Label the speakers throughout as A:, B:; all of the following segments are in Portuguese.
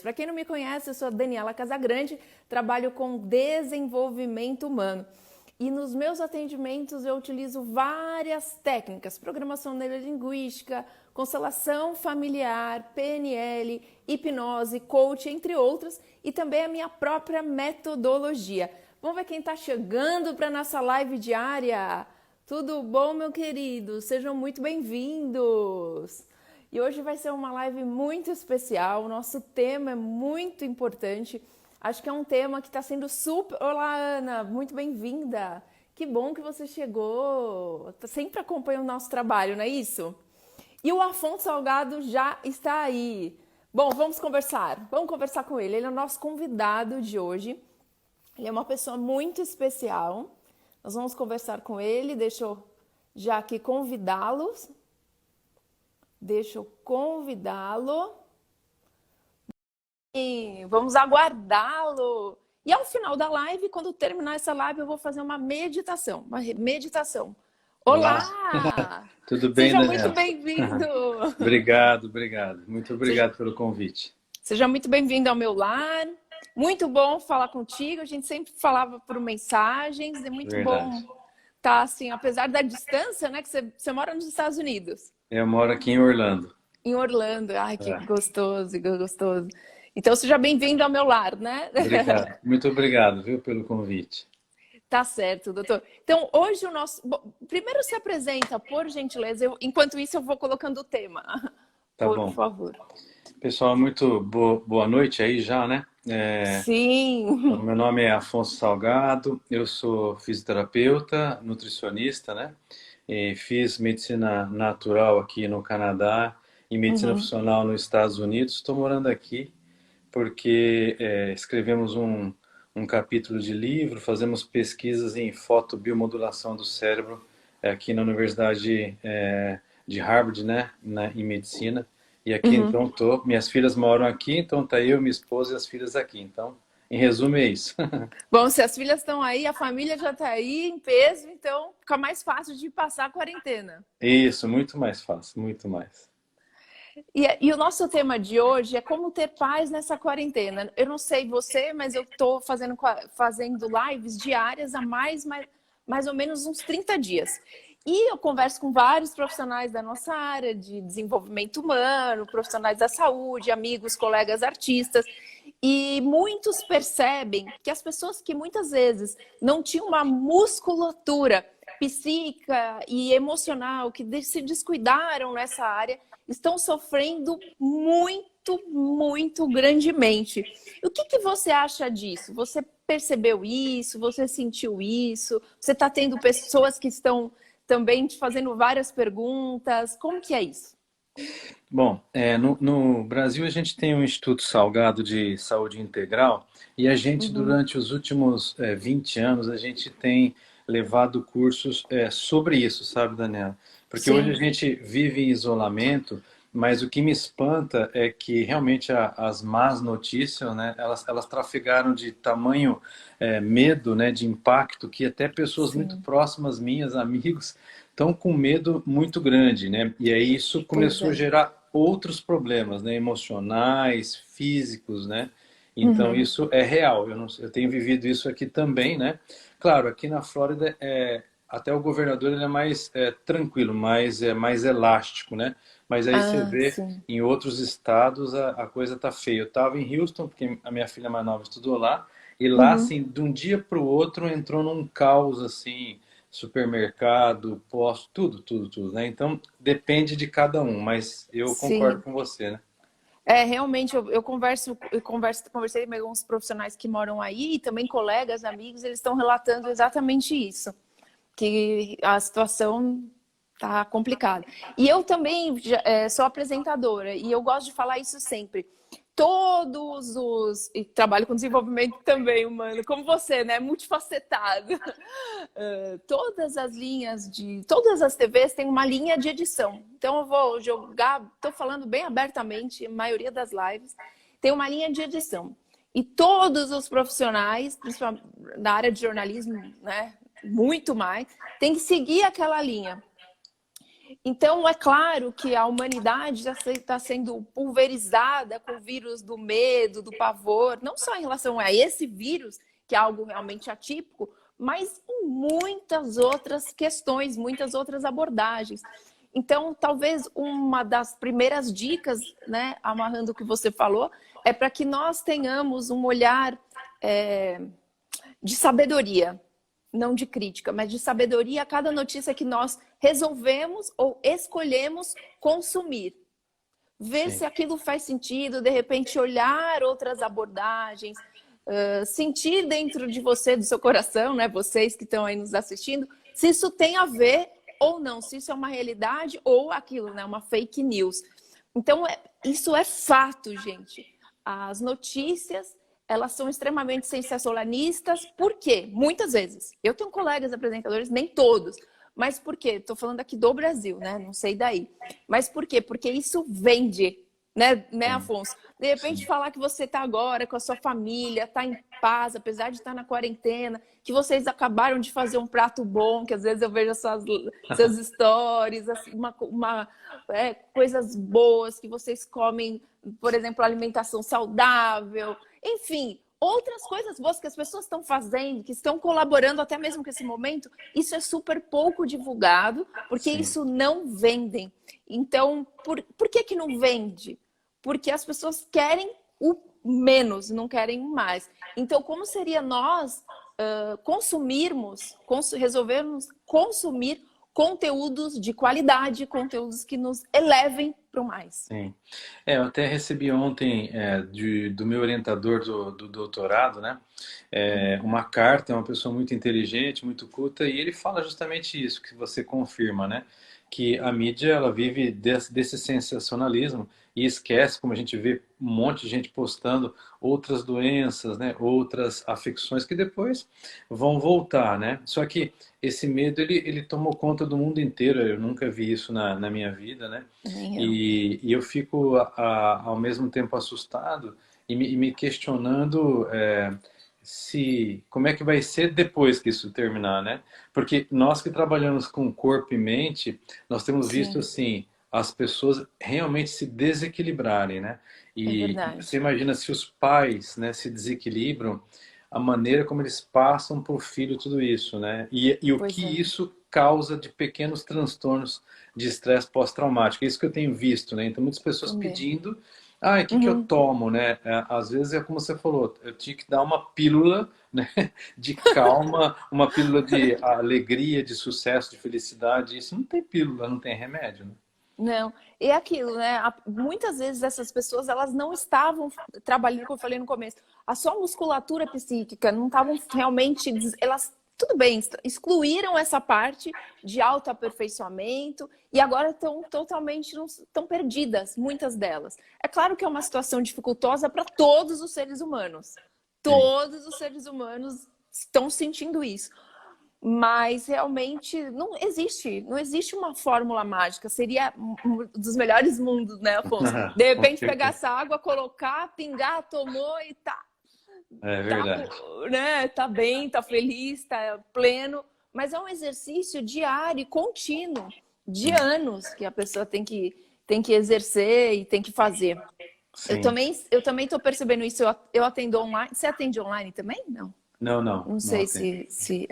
A: Para quem não me conhece, eu sou a Daniela Casagrande, trabalho com desenvolvimento humano. E nos meus atendimentos eu utilizo várias técnicas, programação neurolinguística, constelação familiar, PNL, hipnose, coach, entre outras, e também a minha própria metodologia. Vamos ver quem está chegando para a nossa live diária. Tudo bom, meu querido? Sejam muito bem-vindos! E hoje vai ser uma live muito especial, o nosso tema é muito importante. Acho que é um tema que está sendo super... Olá, Ana, muito bem-vinda. Que bom que você chegou. Sempre acompanha o nosso trabalho, não é isso? E o Afonso Salgado já está aí. Bom, vamos conversar. Vamos conversar com ele. Ele é o nosso convidado de hoje. Ele é uma pessoa muito especial. Nós vamos conversar com ele. Deixa eu já aqui convidá-los. Deixa eu convidá-lo. E vamos aguardá-lo. E ao final da live, quando terminar essa live, eu vou fazer uma meditação. Uma meditação. Olá!
B: Tudo bem,
A: Seja
B: Daniela?
A: muito bem-vindo.
B: Obrigado. Muito obrigado pelo convite.
A: Seja muito bem-vindo ao meu lar. Muito bom falar contigo. A gente sempre falava por mensagens. É muito bom estar assim, apesar da distância, né? Que você mora nos Estados Unidos.
B: Eu moro aqui em Orlando.
A: Em Orlando. Ai, que gostoso, gostoso. Então, seja bem-vindo ao meu lar, né?
B: Obrigado. Muito obrigado, viu, pelo convite.
A: Tá certo, doutor. Então, hoje o nosso... Primeiro se apresenta, por gentileza. Enquanto isso, eu vou colocando o tema.
B: Tá bom.
A: Por favor.
B: Pessoal, muito boa noite aí já, né?
A: Sim.
B: Meu nome é Afonso Salgado, eu sou fisioterapeuta, nutricionista, né? E fiz medicina natural aqui no Canadá e medicina funcional nos Estados Unidos. Estou morando aqui porque escrevemos um capítulo de livro, fazemos pesquisas em fotobiomodulação do cérebro aqui na Universidade de Harvard, né? Em medicina. E aqui, então, minhas filhas moram aqui, então tá eu, minha esposa e as filhas aqui. Então, em resumo, é isso.
A: Bom, se as filhas estão aí, a família já está aí em peso, então fica mais fácil de passar a quarentena.
B: Isso, muito mais fácil, muito mais.
A: E o nosso tema de hoje é como ter paz nessa quarentena. Eu não sei você, mas eu estou fazendo lives diárias há mais ou menos uns 30 dias. E eu converso com vários profissionais da nossa área de desenvolvimento humano, profissionais da saúde, amigos, colegas artistas. E muitos percebem que as pessoas que muitas vezes não tinham uma musculatura psíquica e emocional, que se descuidaram nessa área, estão sofrendo muito grandemente. O que você acha disso? Você percebeu isso? Você sentiu isso? Você está tendo pessoas que estão também te fazendo várias perguntas? Como que é isso?
B: Bom, no Brasil a gente tem um Instituto Salgado de Saúde Integral e a gente, durante os últimos 20 anos, a gente tem levado cursos sobre isso, sabe, Daniela? Porque hoje a gente vive em isolamento, mas o que me espanta é que realmente as más notícias, né, elas trafegaram de tamanho medo, né, de impacto, que até pessoas muito próximas minhas, amigos, estão com medo muito grande, né? E aí isso começou a gerar outros problemas, né, emocionais, físicos, né? Então isso é real. Eu tenho vivido isso aqui também, né? Claro, aqui na Flórida até o governador ele é mais tranquilo, mais elástico, né? Mas aí você vê em outros estados a coisa tá feia. Eu estava em Houston, porque a minha filha mais nova estudou lá, e lá, assim, de um dia para o outro entrou num caos, assim, supermercado, posto, tudo, né? Então, depende de cada um, mas eu concordo com você, né?
A: Realmente, eu conversei com alguns profissionais que moram aí, e também colegas, amigos, eles estão relatando exatamente isso, que a situação tá complicada. E eu também sou apresentadora, e eu gosto de falar isso sempre. E trabalho com desenvolvimento também humano, como você, né? Multifacetado. Todas as TVs têm uma linha de edição. Então eu vou jogar, estou falando bem abertamente, a maioria das lives, tem uma linha de edição. E todos os profissionais, principalmente da área de jornalismo, né? Muito mais, tem que seguir aquela linha. Então, é claro que a humanidade já está sendo pulverizada com o vírus do medo, do pavor, não só em relação a esse vírus, que é algo realmente atípico, mas em muitas outras questões, muitas outras abordagens. Então, talvez uma das primeiras dicas, né, amarrando o que você falou, é para que nós tenhamos um olhar de sabedoria, não de crítica, mas de sabedoria a cada notícia que nós resolvemos ou escolhemos consumir. Ver se aquilo faz sentido, de repente olhar outras abordagens, sentir dentro de você, do seu coração, né, vocês que estão aí nos assistindo, se isso tem a ver ou não, se isso é uma realidade ou aquilo, né, uma fake news. Então, isso é fato, gente. As notícias, elas são extremamente sensacionalistas. Por quê? Muitas vezes. Eu tenho colegas apresentadores, nem todos. Mas por quê? Estou falando aqui do Brasil, né? Não sei daí. Mas por quê? Porque isso vende, né, Afonso? De repente falar que você está agora com a sua família, está em paz, apesar de estar na quarentena, que vocês acabaram de fazer um prato bom, que às vezes eu vejo as suas stories, assim, coisas boas que vocês comem, por exemplo, alimentação saudável, enfim, outras coisas boas que as pessoas estão fazendo, que estão colaborando até mesmo com esse momento, isso é super pouco divulgado, porque isso não vendem. Então, por que não vende? Porque as pessoas querem o menos, não querem o mais. Então, como seria nós resolvermos consumir conteúdos de qualidade, conteúdos que nos elevem para o mais?
B: Sim. Eu até recebi ontem do meu orientador do doutorado, né? Uma carta, é uma pessoa muito inteligente, muito culta, e ele fala justamente isso, que você confirma, né? Que a mídia, ela vive desse sensacionalismo e esquece, como a gente vê um monte de gente postando outras doenças, né? Outras afecções que depois vão voltar, né? Só que esse medo, ele tomou conta do mundo inteiro, eu nunca vi isso na minha vida, né? E eu fico ao mesmo tempo assustado e me questionando como é que vai ser depois que isso terminar, né? Porque nós que trabalhamos com corpo e mente, nós temos visto assim as pessoas realmente se desequilibrarem, né? E você imagina se os pais, né, se desequilibram, a maneira como eles passam para o filho tudo isso, né? E o que isso causa de pequenos transtornos de estresse pós-traumático. É isso que eu tenho visto, né? Então, muitas pessoas pedindo, o que eu tomo, né? Às vezes é como você falou, eu tinha que dar uma pílula, né, de calma, uma pílula de alegria, de sucesso, de felicidade. Isso não tem pílula, não tem remédio, né?
A: Não, e aquilo, né? Muitas vezes essas pessoas, elas não estavam trabalhando, como eu falei no começo, a sua musculatura psíquica, não estavam realmente, elas, tudo bem, excluíram essa parte de autoaperfeiçoamento e agora estão totalmente, estão perdidas, muitas delas. É claro que é uma situação dificultosa para todos os seres humanos. Todos os seres humanos estão sentindo isso. Mas realmente não existe uma fórmula mágica. Seria um dos melhores mundos, né, Afonso? De repente pegar essa água, colocar, pingar, tomou e tá.
B: É verdade.
A: Tá bem, tá feliz, tá pleno. Mas é um exercício diário e contínuo, de anos, que a pessoa tem que exercer e tem que fazer.
B: Sim.
A: Eu também estou percebendo isso. Eu atendo online. Você atende online também? Não.
B: Não.
A: Não sei se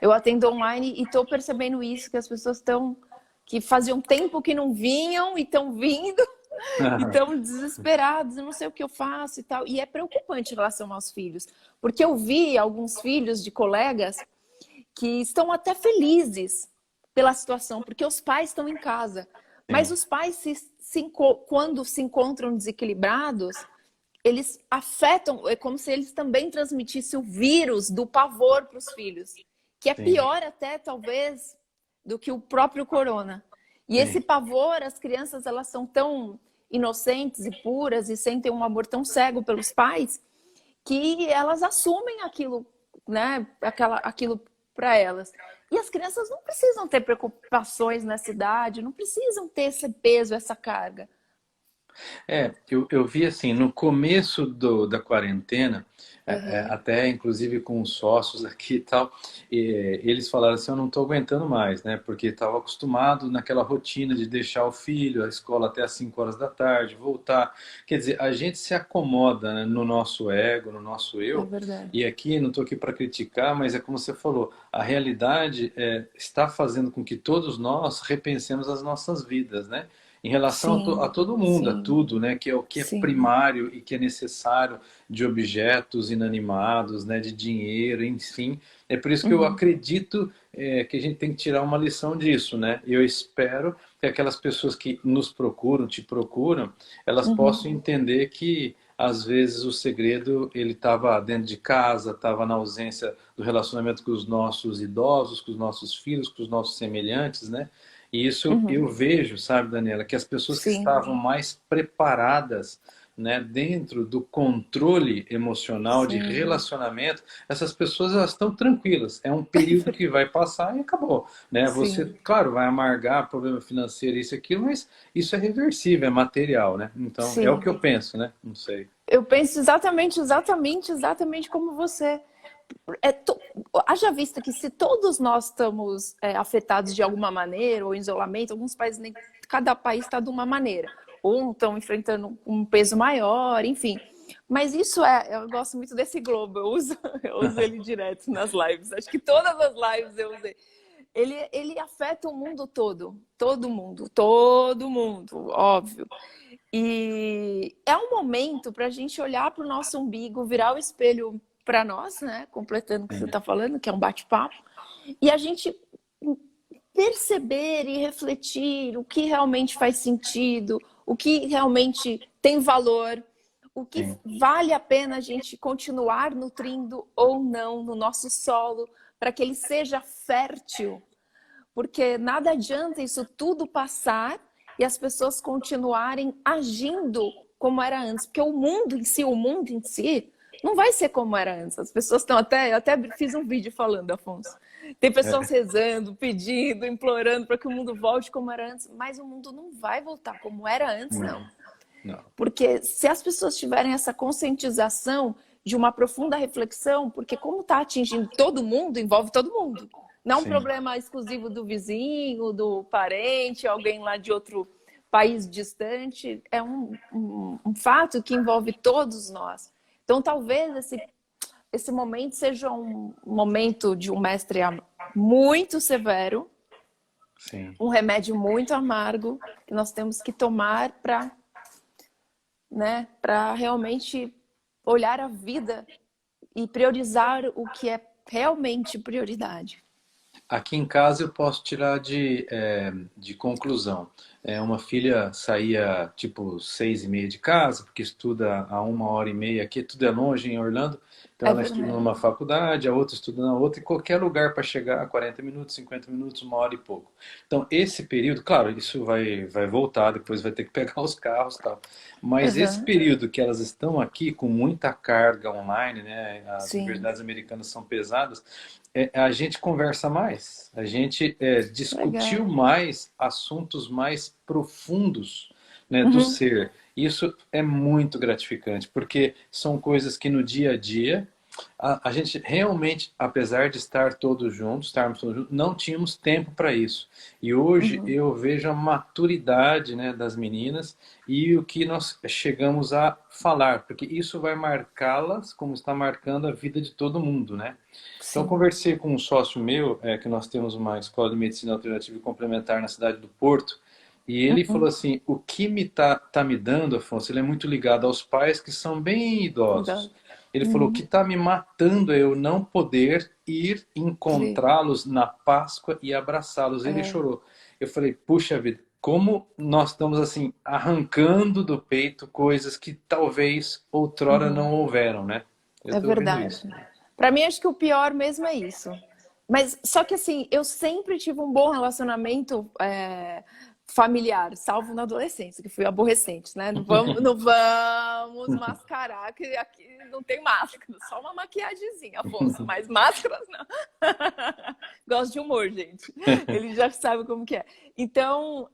A: eu atendo online e estou percebendo isso, que as pessoas que faziam tempo que não vinham e estão vindo e estão desesperados, eu não sei o que eu faço e tal. E é preocupante em relação aos filhos, porque eu vi alguns filhos de colegas que estão até felizes pela situação, porque os pais estão em casa. Mas os pais, quando se encontram desequilibrados, eles afetam, é como se eles também transmitissem o vírus do pavor para os filhos, que é pior até, talvez, do que o próprio corona. E esse pavor, as crianças, elas são tão inocentes e puras e sentem um amor tão cego pelos pais, que elas assumem aquilo, né, aquilo para elas. E as crianças não precisam ter preocupações nessa idade, não precisam ter esse peso, essa carga.
B: Eu vi assim, no começo da quarentena,
A: Aham.
B: até inclusive com os sócios aqui e tal, eles falaram assim, eu não estou aguentando mais, né? Porque estava acostumado naquela rotina de deixar o filho, a escola até às 5 horas da tarde, voltar. Quer dizer, a gente se acomoda, né, no nosso ego, no nosso
A: É
B: eu,
A: verdade.
B: e aqui, não estou aqui para criticar, mas é como você falou, a realidade está fazendo com que todos nós repensemos as nossas vidas, né? Em relação a
A: Sim,
B: todo mundo, a
A: sim,
B: tudo, né? Que é o que é
A: sim.
B: primário e que é necessário de objetos inanimados, né? De dinheiro, enfim. É por isso que eu
A: Uhum,
B: acredito que a gente tem que tirar uma lição disso, né? Eu espero que aquelas pessoas que nos procuram, te procuram, elas
A: uhum.
B: possam entender que às vezes o segredo ele estava dentro de casa, estava na ausência do relacionamento com os nossos idosos, com os nossos filhos, com os nossos semelhantes, né? E isso eu
A: Uhum.
B: vejo, sabe, Daniela, que as pessoas que
A: Sim,
B: estavam mais preparadas, né, dentro do controle emocional de
A: sim.
B: relacionamento, essas pessoas elas estão tranquilas. É um período que vai passar e acabou, né? Você,
A: Sim,
B: claro, vai amargar problema financeiro, isso e aquilo, mas isso é reversível, é material, né? Então, é o que
A: sim.
B: eu penso, né? Não sei.
A: Eu penso exatamente como você. É Haja vista que se todos nós estamos afetados de alguma maneira, ou em isolamento, alguns países, nem cada país está de uma maneira. Ou estão enfrentando um peso maior, enfim. Mas eu gosto muito desse globo, eu uso ele direto nas lives. Acho que todas as lives eu usei. Ele afeta o mundo todo mundo, óbvio. E é um momento para a gente olhar para o nosso umbigo, virar o espelho para nós, né? Completando o que você
B: Sim,
A: está falando, que é um bate-papo, e a gente perceber e refletir o que realmente faz sentido, o que realmente tem valor, o que
B: sim,
A: vale a pena a gente continuar nutrindo ou não no nosso solo, para que ele seja fértil, porque nada adianta isso tudo passar e as pessoas continuarem agindo como era antes, porque o mundo em si, não vai ser como era antes. As pessoas estão eu até fiz um vídeo falando, Afonso. Tem pessoas
B: é,
A: rezando, pedindo, implorando para que o mundo volte como era antes, mas o mundo não vai voltar como era antes, não.
B: não, não,
A: Porque se as pessoas tiverem essa conscientização de uma profunda reflexão, porque como está atingindo todo mundo, envolve todo mundo. Não é um
B: sim.
A: problema exclusivo do vizinho, do parente, alguém lá de outro país distante. É um fato que envolve todos nós. Então, talvez esse momento seja um momento de um mestre muito severo,
B: Sim.
A: um remédio muito amargo, que nós temos que tomar para, né, para realmente olhar a vida e priorizar o que é realmente prioridade.
B: Aqui em casa eu posso tirar de conclusão. Uma filha saía tipo 6h30 de casa, porque estuda a 1h30 aqui, tudo é longe em Orlando. Então
A: É
B: ela estuda
A: verdade.
B: numa faculdade, a outra estuda na outra, e qualquer lugar para chegar a 40 minutos, 50 minutos, 1h e pouco. Então esse período, claro, isso vai voltar, depois vai ter que pegar os carros e tal. Mas esse
A: Uhum.
B: período que elas estão aqui com muita carga online, né? As
A: Sim,
B: universidades americanas são pesadas, a gente conversa mais, a gente discutiu
A: legal.
B: mais assuntos mais profundos, né, do
A: Uhum.
B: ser. Isso é muito gratificante, porque são coisas que no dia a dia a gente realmente, apesar de estarmos todos juntos, não tínhamos tempo para isso. E hoje
A: Uhum.
B: eu vejo a maturidade, né, das meninas e o que nós chegamos a falar, porque isso vai marcá-las como está marcando a vida de todo mundo, né? Então, eu
A: Sim.
B: conversei com um sócio meu, que nós temos uma escola de medicina alternativa e complementar na cidade do Porto, e ele falou
A: Uhum.
B: assim: o que tá me dando, Afonso, ele é muito ligado aos pais que são bem idosos. Ele falou: o que
A: Uhum.
B: está me matando é eu não poder ir
A: Ver.
B: encontrá-los na Páscoa e abraçá-los. Ele
A: É,
B: chorou. Eu falei: puxa vida, como nós estamos assim arrancando do peito coisas que talvez outrora
A: uhum.
B: não houveram, né? Eu
A: É
B: estou vendo
A: verdade.
B: isso.
A: Para mim, acho que o pior mesmo é isso. Mas só que assim, eu sempre tive um bom relacionamento familiar, salvo na adolescência, que fui aborrecente, né? Não vamos mascarar, que aqui não tem máscara, só uma maquiagemzinha, Afonso, mas máscaras não. Gosto de humor, gente. Ele já sabe como que é. Então,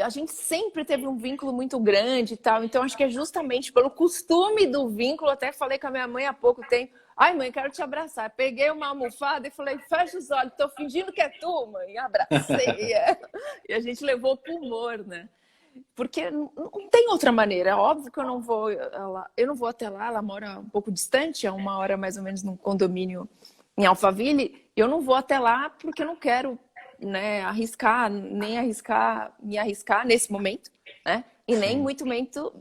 A: a gente sempre teve um vínculo muito grande e tal, então acho que é justamente pelo costume do vínculo. Até falei com a minha mãe há pouco tempo: ai, mãe, quero te abraçar. Peguei uma almofada e falei: fecha os olhos, tô fingindo que é tu, mãe. E abracei ela. E a gente levou pro humor, né? Porque não tem outra maneira. É óbvio que eu não vou até lá, ela mora um pouco distante, é 1 hora mais ou menos num condomínio em Alphaville, e eu não vou até lá porque eu não quero, né, me arriscar nesse momento, né? E nem
B: Sim,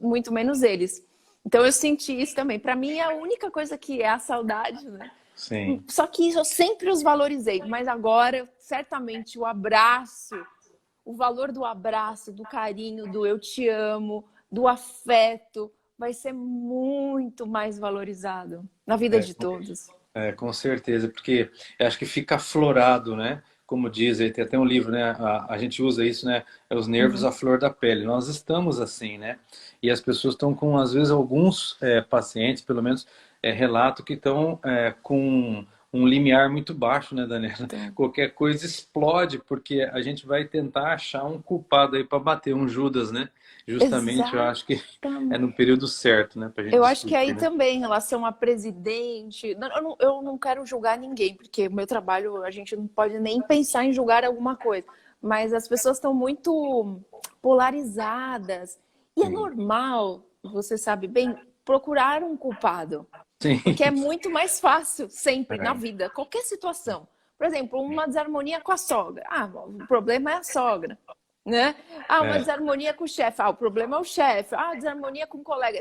A: muito menos eles. Então eu senti isso também. Para mim é a única coisa que é a saudade, né?
B: sim.
A: Só que eu sempre os valorizei, mas agora certamente o valor do abraço, do carinho, do eu te amo, do afeto, vai ser muito mais valorizado na vida
B: É,
A: de todos.
B: com certeza, porque eu acho que fica aflorado, né? Como dizem, tem até um livro, né? A gente usa isso, né? É os nervos à
A: Uhum.
B: flor da pele. Nós estamos assim, né? E as pessoas estão com, às vezes, alguns pacientes, pelo menos, relato que estão com um limiar muito baixo, né, Daniela?
A: Então,
B: Qualquer coisa explode, porque a gente vai tentar achar um culpado aí para bater, um Judas, né? Justamente, eu acho que é
A: exatamente.
B: no período certo, né? Para a gente
A: Eu acho que
B: discutir,
A: aí
B: né?
A: também, em relação a presidente, eu não quero julgar ninguém, porque o meu trabalho, a gente não pode nem pensar em julgar alguma coisa, mas as pessoas estão muito polarizadas, e é
B: Sim.
A: normal, você sabe bem, procurar um culpado,
B: Sim.
A: porque é muito mais fácil sempre na
B: É.
A: vida, qualquer situação. Por exemplo, uma desarmonia com a sogra. Ah, o problema é a sogra, né? Ah, uma
B: É,
A: desarmonia com o chefe. Ah, o problema é o chefe. Ah, desarmonia com o colega.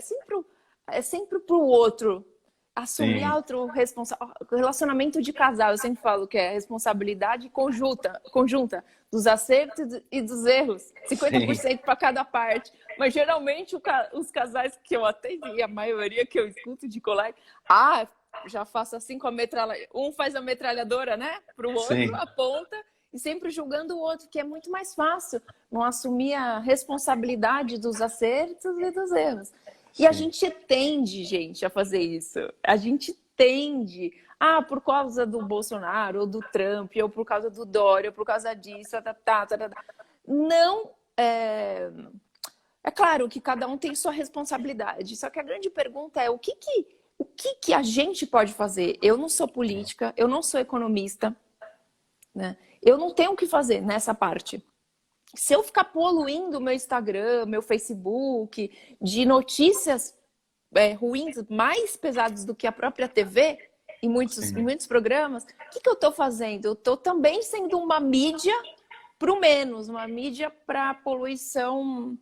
A: É sempre para o outro assumir a
B: sim,
A: outro relacionamento de casal. Eu sempre falo que é responsabilidade conjunta dos acertos e dos erros,
B: sim,
A: 50% para cada parte. Mas geralmente os casais que eu atendi, a maioria que eu escuto de colega, ah, já faço assim com a metralhadora. Um faz a metralhadora, né? Para o outro,
B: sim,
A: aponta, e sempre julgando o outro, que é muito mais fácil não assumir a responsabilidade dos acertos e dos erros. E a
B: sim.
A: gente tende, gente, a fazer isso. A gente tende. Ah, por causa do Bolsonaro, ou do Trump, ou por causa do Dória, ou por causa disso, não. É claro que cada um tem sua responsabilidade. Só que a grande pergunta é o que a gente pode fazer? Eu não sou política, eu não sou economista, né? Eu não tenho o que fazer nessa parte. Se eu ficar poluindo meu Instagram, meu Facebook, de notícias ruins, mais pesadas do que a própria TV, em
B: Sim.
A: muitos programas, o que eu estou fazendo? Eu estou também sendo uma mídia para o menos, uma mídia para poluição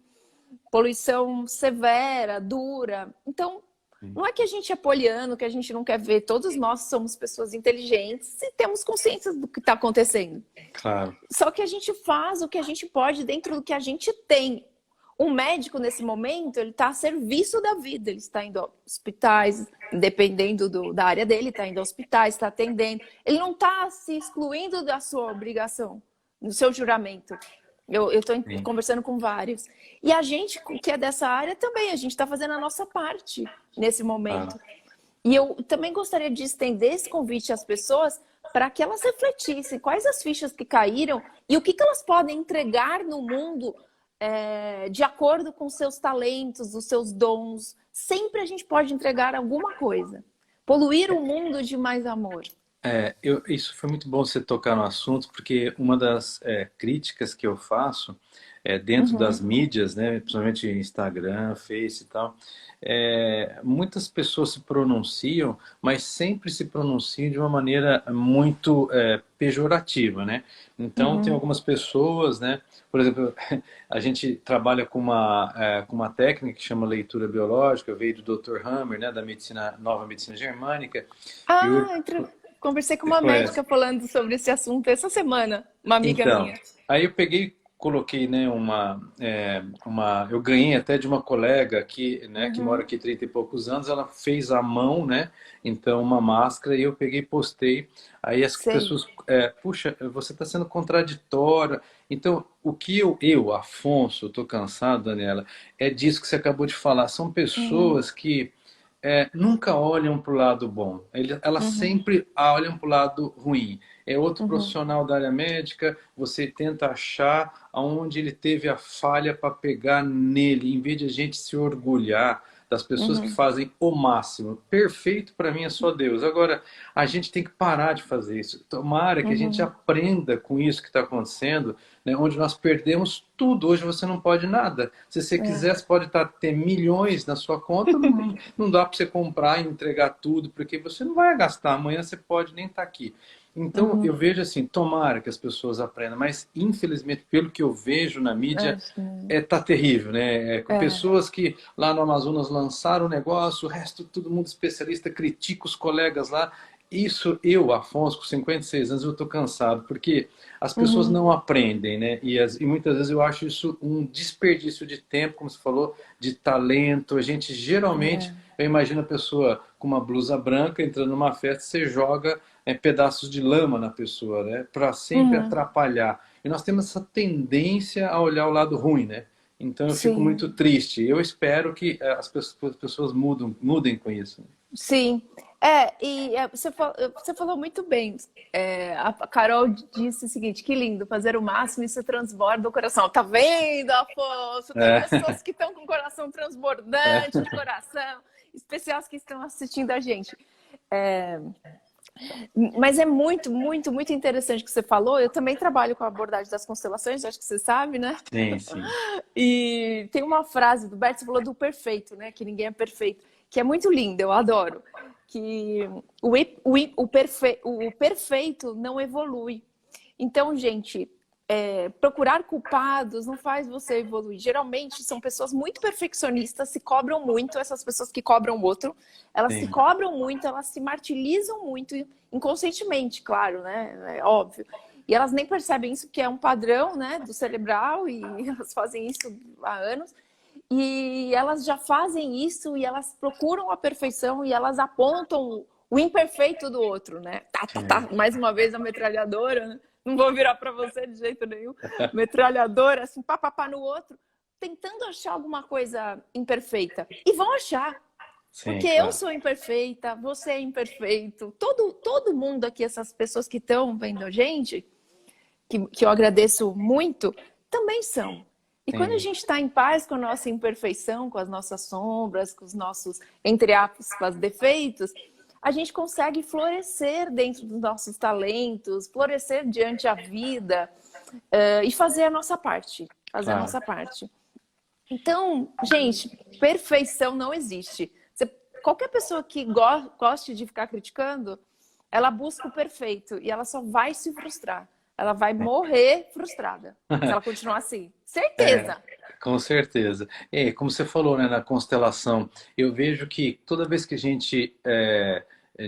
A: severa, dura. Então,
B: Sim.
A: não é que a gente é poliano, que a gente não quer ver. Todos nós somos pessoas inteligentes e temos consciência do que está acontecendo.
B: Claro.
A: Só que a gente faz o que a gente pode dentro do que a gente tem. Um médico, nesse momento, ele está a serviço da vida. Ele está indo a hospitais, dependendo da área dele, está indo a hospitais, está atendendo. Ele não está se excluindo da sua obrigação, do seu juramento. Eu estou
B: Sim.
A: conversando com vários. E a gente, que é dessa área, também, a gente está fazendo a nossa parte nesse
B: Claro.
A: momento. E eu também gostaria de estender esse convite às pessoas para que elas refletissem quais as fichas que caíram e o que elas podem entregar no mundo de acordo com seus talentos, os seus dons. Sempre a gente pode entregar alguma coisa. Poluir o mundo de mais amor.
B: Isso foi muito bom você tocar no assunto, porque uma das críticas que eu faço dentro das
A: Uhum.
B: mídias, né, principalmente Instagram, Face e tal, muitas pessoas se pronunciam, mas sempre se pronunciam de uma maneira muito pejorativa, né? Então, tem
A: Uhum.
B: algumas pessoas, né? Por exemplo, a gente trabalha com uma técnica que chama leitura biológica, veio do Dr. Hammer, né, da medicina, nova medicina germânica, e o,
A: Conversei com
B: você
A: uma
B: conhece?
A: médica falando sobre esse assunto essa semana, uma amiga
B: Então,
A: minha.
B: aí eu peguei, coloquei, né, eu ganhei até de uma colega aqui, né, que mora
A: Uhum.
B: aqui 30 e poucos anos, ela fez à mão, né, então uma máscara e eu peguei e postei. Aí as
A: Sei.
B: pessoas, puxa, você está sendo contraditória. Então, o que Afonso, estou cansado, Daniela, é disso que você acabou de falar. São
A: Uhum.
B: pessoas que nunca olham para o lado bom. Elas
A: Uhum,
B: sempre olham para o lado ruim. É outro
A: uhum,
B: profissional da área médica, você tenta achar aonde ele teve a falha para pegar nele, em vez de a gente se orgulhar das pessoas que
A: uhum,
B: fazem o máximo. Perfeito para mim é só Deus. Agora, a gente tem que parar de fazer isso. Tomara que a gente
A: uhum.
B: aprenda com isso que está acontecendo, né, onde nós perdemos tudo. Hoje você não pode nada. Se você
A: É.
B: quiser, você pode ter milhões na sua conta, não dá para você comprar e entregar tudo, porque você não vai gastar. Amanhã você pode nem estar aqui. Então, eu
A: Uhum.
B: vejo assim, tomara que as pessoas aprendam, mas infelizmente, pelo que eu vejo na mídia,
A: É, sim.
B: tá terrível, né? Com
A: É.
B: pessoas que lá no Amazonas lançaram o negócio, o resto, todo mundo especialista, critica os colegas lá. Isso, eu, Afonso, com 56 anos, eu estou cansado, porque as pessoas
A: Uhum.
B: não aprendem, né? E muitas vezes eu acho isso um desperdício de tempo, como você falou, de talento. A gente geralmente,
A: É.
B: eu imagino a pessoa com uma blusa branca entrando numa festa, você joga pedaços de lama na pessoa, né? Para sempre
A: Uhum.
B: atrapalhar. E nós temos essa tendência a olhar o lado ruim, né? Então eu fico muito
A: Sim.
B: triste. Eu espero que as pessoas mudem com isso.
A: Sim. Você falou muito bem. A Carol disse o seguinte: que lindo, fazer o máximo, isso transborda o coração. Tá vendo, Afonso? Tem
B: É,
A: pessoas que estão com o coração transbordante de coração, especiais que estão assistindo a gente. É, mas é muito, muito, muito interessante o que você falou. Eu também trabalho com a abordagem das constelações, acho que você sabe, né?
B: sim, sim.
A: E tem uma frase do Bert, você falou do perfeito, né? Que ninguém é perfeito, que é muito linda, eu adoro. Que o perfeito não evolui. Então, gente, procurar culpados não faz você evoluir. Geralmente são pessoas muito perfeccionistas, se cobram muito, essas pessoas que cobram o outro, elas se
B: Sim.
A: cobram muito, elas se martirizam muito, inconscientemente, claro, né? É óbvio. E elas nem percebem isso, que é um padrão, né, do cerebral, e elas fazem isso há anos. E elas já fazem isso e elas procuram a perfeição e elas apontam o imperfeito do outro, né? Tá, tá, tá.
B: Sim.
A: Mais uma vez a metralhadora, né? Não vou virar para você de jeito nenhum. Metralhadora, assim, pá, pá, pá no outro, tentando achar alguma coisa imperfeita. E vão achar.
B: Sim,
A: Porque eu
B: claro.
A: sou imperfeita, você é imperfeito, todo mundo aqui, essas pessoas que estão vendo a gente, que eu agradeço muito, também são. E quando a
B: Sim,
A: gente está em paz com a nossa imperfeição, com as nossas sombras, com os nossos, entre aspas, defeitos, a gente consegue florescer dentro dos nossos talentos, florescer diante a vida e fazer a nossa parte. Fazer a
B: claro.
A: nossa parte. Então, gente, perfeição não existe. Qualquer pessoa que goste de ficar criticando, ela busca o perfeito e ela só vai se frustrar. Ela vai morrer frustrada se ela continuar assim.
B: É,
A: Certeza.
B: com certeza. Como você falou, né, na constelação, eu vejo que toda vez que a gente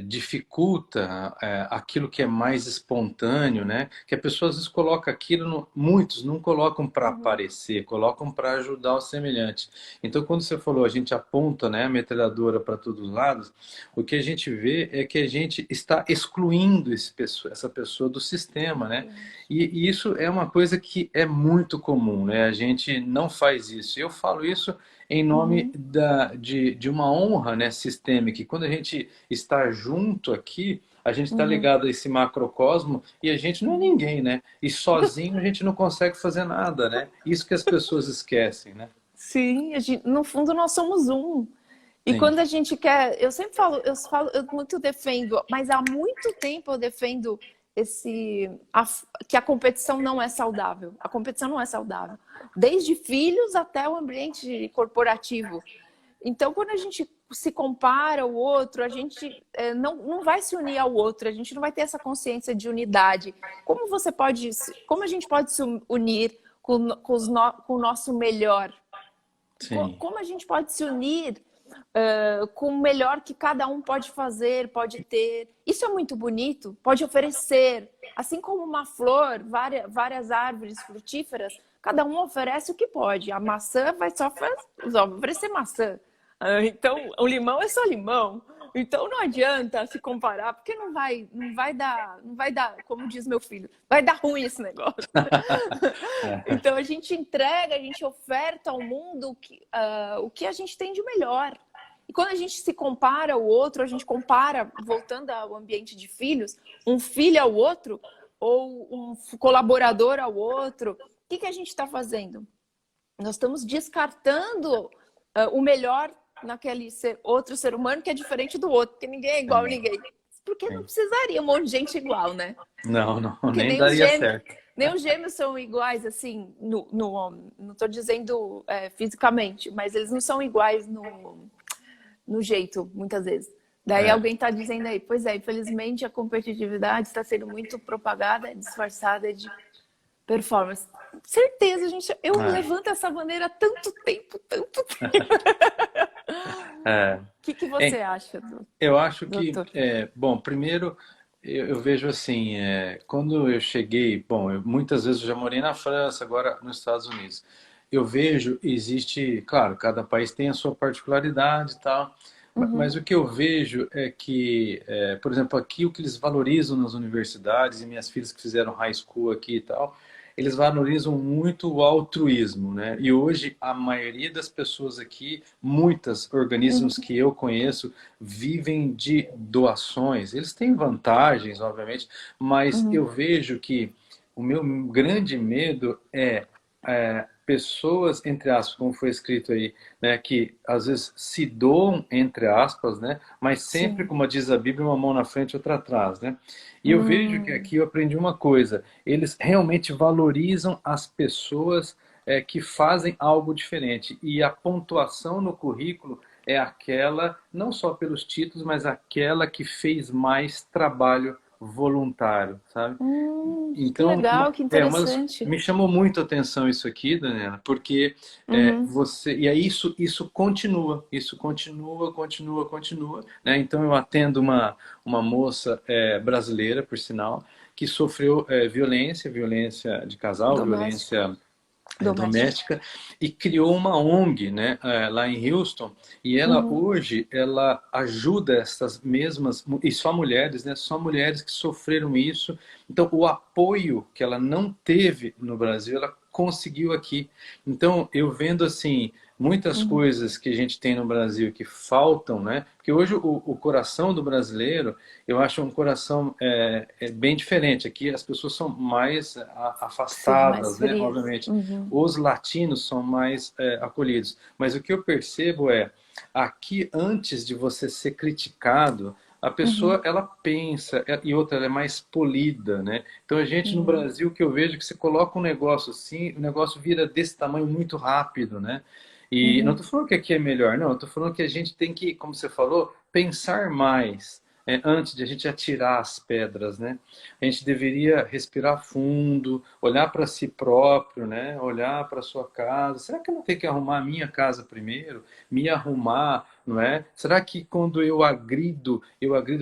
B: dificulta aquilo que é mais espontâneo, né, que a pessoa às vezes coloca aquilo, muitos não colocam para
A: Uhum,
B: aparecer, colocam para ajudar o semelhante. Então, quando você falou, a gente aponta, né, a metralhadora para todos os lados, o que a gente vê é que a gente está excluindo essa pessoa do sistema, né?
A: exatamente.
B: E isso é uma coisa que é muito comum, né? A gente não faz isso. Eu falo isso em nome
A: Uhum,
B: de uma honra, né, sistêmica. E quando a gente está junto aqui, a gente está
A: uhum,
B: ligado a esse macrocosmo e a gente não é
A: uhum.
B: ninguém, né? E sozinho a gente não consegue fazer nada, né? Isso que as pessoas esquecem, né?
A: Sim, no fundo nós somos um. E
B: Sim,
A: quando a gente quer, eu muito defendo, mas há muito tempo eu defendo que a competição não é saudável. A competição não é saudável, desde filhos até o ambiente corporativo. Então, quando a gente se compara ao outro, a gente não vai se unir ao outro, a gente não vai ter essa consciência de unidade. Como a gente pode se unir com o nosso melhor?
B: sim,
A: Como a gente pode se unir com o melhor que cada um pode fazer, pode ter. Isso é muito bonito, pode oferecer. Assim como uma flor, várias árvores frutíferas, cada um oferece o que pode. A maçã vai só oferecer maçã. Então, o limão é só limão. Então não adianta se comparar, porque não vai dar, como diz meu filho, vai dar ruim esse negócio.
B: é,
A: Então a gente entrega, a gente oferta ao mundo o que a gente tem de melhor. E quando a gente se compara ao outro, a gente compara, voltando ao ambiente de filhos, um filho ao outro, ou um colaborador ao outro, o que a gente está fazendo? Nós estamos descartando o melhor naquele outro ser humano que é diferente do outro, porque ninguém é igual a ninguém. Porque não precisaria um monte de gente igual, né?
B: Não, não,
A: Porque
B: nem daria certo.
A: nem os gêmeos são iguais, assim, não estou dizendo fisicamente, mas eles não são iguais no jeito, muitas vezes. Daí alguém está dizendo aí, pois é, infelizmente a competitividade está sendo muito propagada, disfarçada de performance. Certeza, gente, eu levanto essa bandeira há tanto tempo, tanto tempo. O que você acha,
B: Eu acho que,
A: doutor?
B: bom, primeiro eu vejo assim, quando eu cheguei, bom, muitas vezes eu já morei na França, agora nos Estados Unidos. Eu vejo, existe, claro, cada país tem a sua particularidade e tal, mas o que eu vejo é que, por exemplo, aqui o que eles valorizam nas universidades, e minhas filhas que fizeram high school aqui e tal, eles valorizam muito o altruísmo, né? E hoje a maioria das pessoas aqui, muitos organismos que eu conheço, vivem de doações. Eles têm vantagens, obviamente, mas eu vejo que o meu grande medo é pessoas, entre aspas, como foi escrito aí, né, que às vezes se doam, entre aspas, né, mas sempre,
A: Sim.
B: como diz a Bíblia, uma mão na frente e outra atrás, né? E eu vejo que aqui eu aprendi uma coisa, eles realmente valorizam as pessoas que fazem algo diferente. E a pontuação no currículo é aquela, não só pelos títulos, mas aquela que fez mais trabalho voluntário, sabe?
A: Que
B: Então,
A: legal, que interessante.
B: me chamou muito a atenção isso aqui, Daniela, porque você e aí isso continua, continua, né? Então eu atendo uma moça brasileira, por sinal, que sofreu violência de casal,
A: Doméstico.
B: violência
A: Doméstico.
B: doméstica e criou uma ONG, né, lá em Houston, e ela hoje ela ajuda essas mesmas e só mulheres, né, só mulheres que sofreram isso. Então o apoio que ela não teve no Brasil, ela conseguiu aqui. Então eu vendo assim muitas coisas que a gente tem no Brasil que faltam, né? Porque hoje o coração do brasileiro, eu acho um coração bem diferente. Aqui as pessoas são mais
A: Sim, mais
B: afastadas, né?
A: frias.
B: Obviamente. Os latinos são mais acolhidos. Mas o que eu percebo aqui antes de você ser criticado, a pessoa ela pensa e outra ela é mais polida, né? Então a gente no Brasil que eu vejo que você coloca um negócio assim, o negócio vira desse tamanho muito rápido, né? E não estou falando que aqui é melhor, não. Estou falando que a gente tem que, como você falou, pensar mais antes de a gente atirar as pedras, né? A gente deveria respirar fundo, olhar para si próprio, né? Olhar para sua casa. Será que eu não tenho que arrumar a minha casa primeiro? Me arrumar, não é? Será que quando eu agrido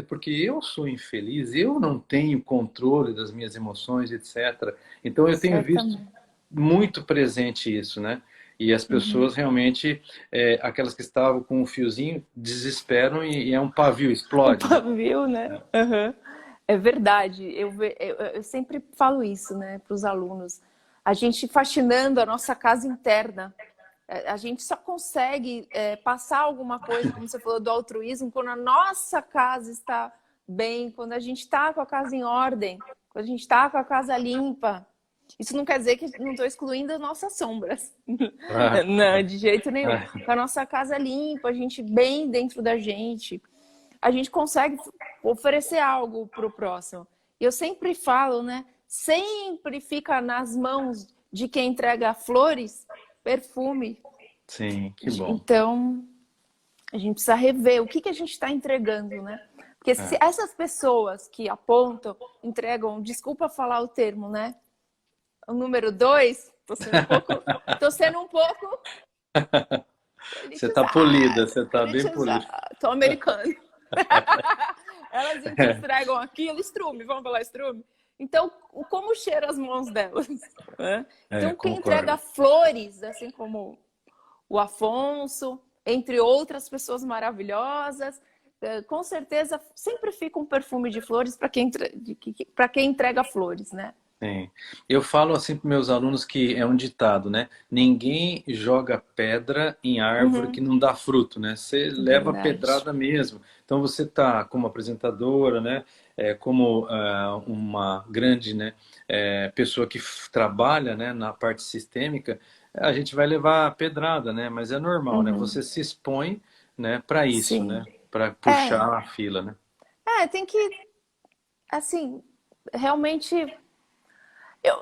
B: porque eu sou infeliz, eu não tenho controle das minhas emoções, etc. Então eu tenho visto
A: Certamente.
B: muito presente isso, né? E as pessoas realmente, aquelas que estavam com um fiozinho, desesperam e é um pavio,
A: O
B: explode, né?
A: pavio, né? É verdade. Eu sempre falo isso, né, para os alunos. A gente faxinando a nossa casa interna. A gente só consegue passar alguma coisa, como você falou, do altruísmo, quando a nossa casa está bem, quando a gente está com a casa em ordem, quando a gente está com a casa limpa. Isso não quer dizer que não estou excluindo as nossas sombras.
B: Ah,
A: Não, de jeito nenhum.
B: ah,
A: Com a nossa casa limpa, a gente bem dentro da gente, a gente consegue oferecer algo para o próximo. E eu sempre falo, né? Sempre fica nas mãos de quem entrega flores, perfume.
B: sim, que bom.
A: Então, a gente precisa rever o que a gente está entregando, né? Porque se
B: É.
A: essas pessoas que apontam, entregam, desculpa falar o termo, né? O número 2, tô sendo um pouco
B: Você está polida,
A: elitizada,
B: você está bem polida.
A: tô americano. Elas entregam aquilo, estrume, vamos falar estrume? Então, como cheira as mãos delas? Né? Então, quem entrega
B: Concordo.
A: flores, assim como o Afonso, entre outras pessoas maravilhosas, com certeza sempre fica um perfume de flores para quem entrega flores, né?
B: Sim. Eu falo assim para meus alunos que é um ditado, né? Ninguém joga pedra em árvore que
A: Uhum,
B: não dá fruto, né? Você leva
A: verdade.
B: pedrada mesmo. Então você tá como apresentadora, né? Como uma grande, né? Pessoa que trabalha, né? Na parte sistêmica, a gente vai levar pedrada, né? Mas é normal, né?
A: Uhum,
B: Você se expõe, né? Para isso,
A: sim.
B: né? Para
A: É,
B: puxar a fila, né?
A: tem que, assim, realmente.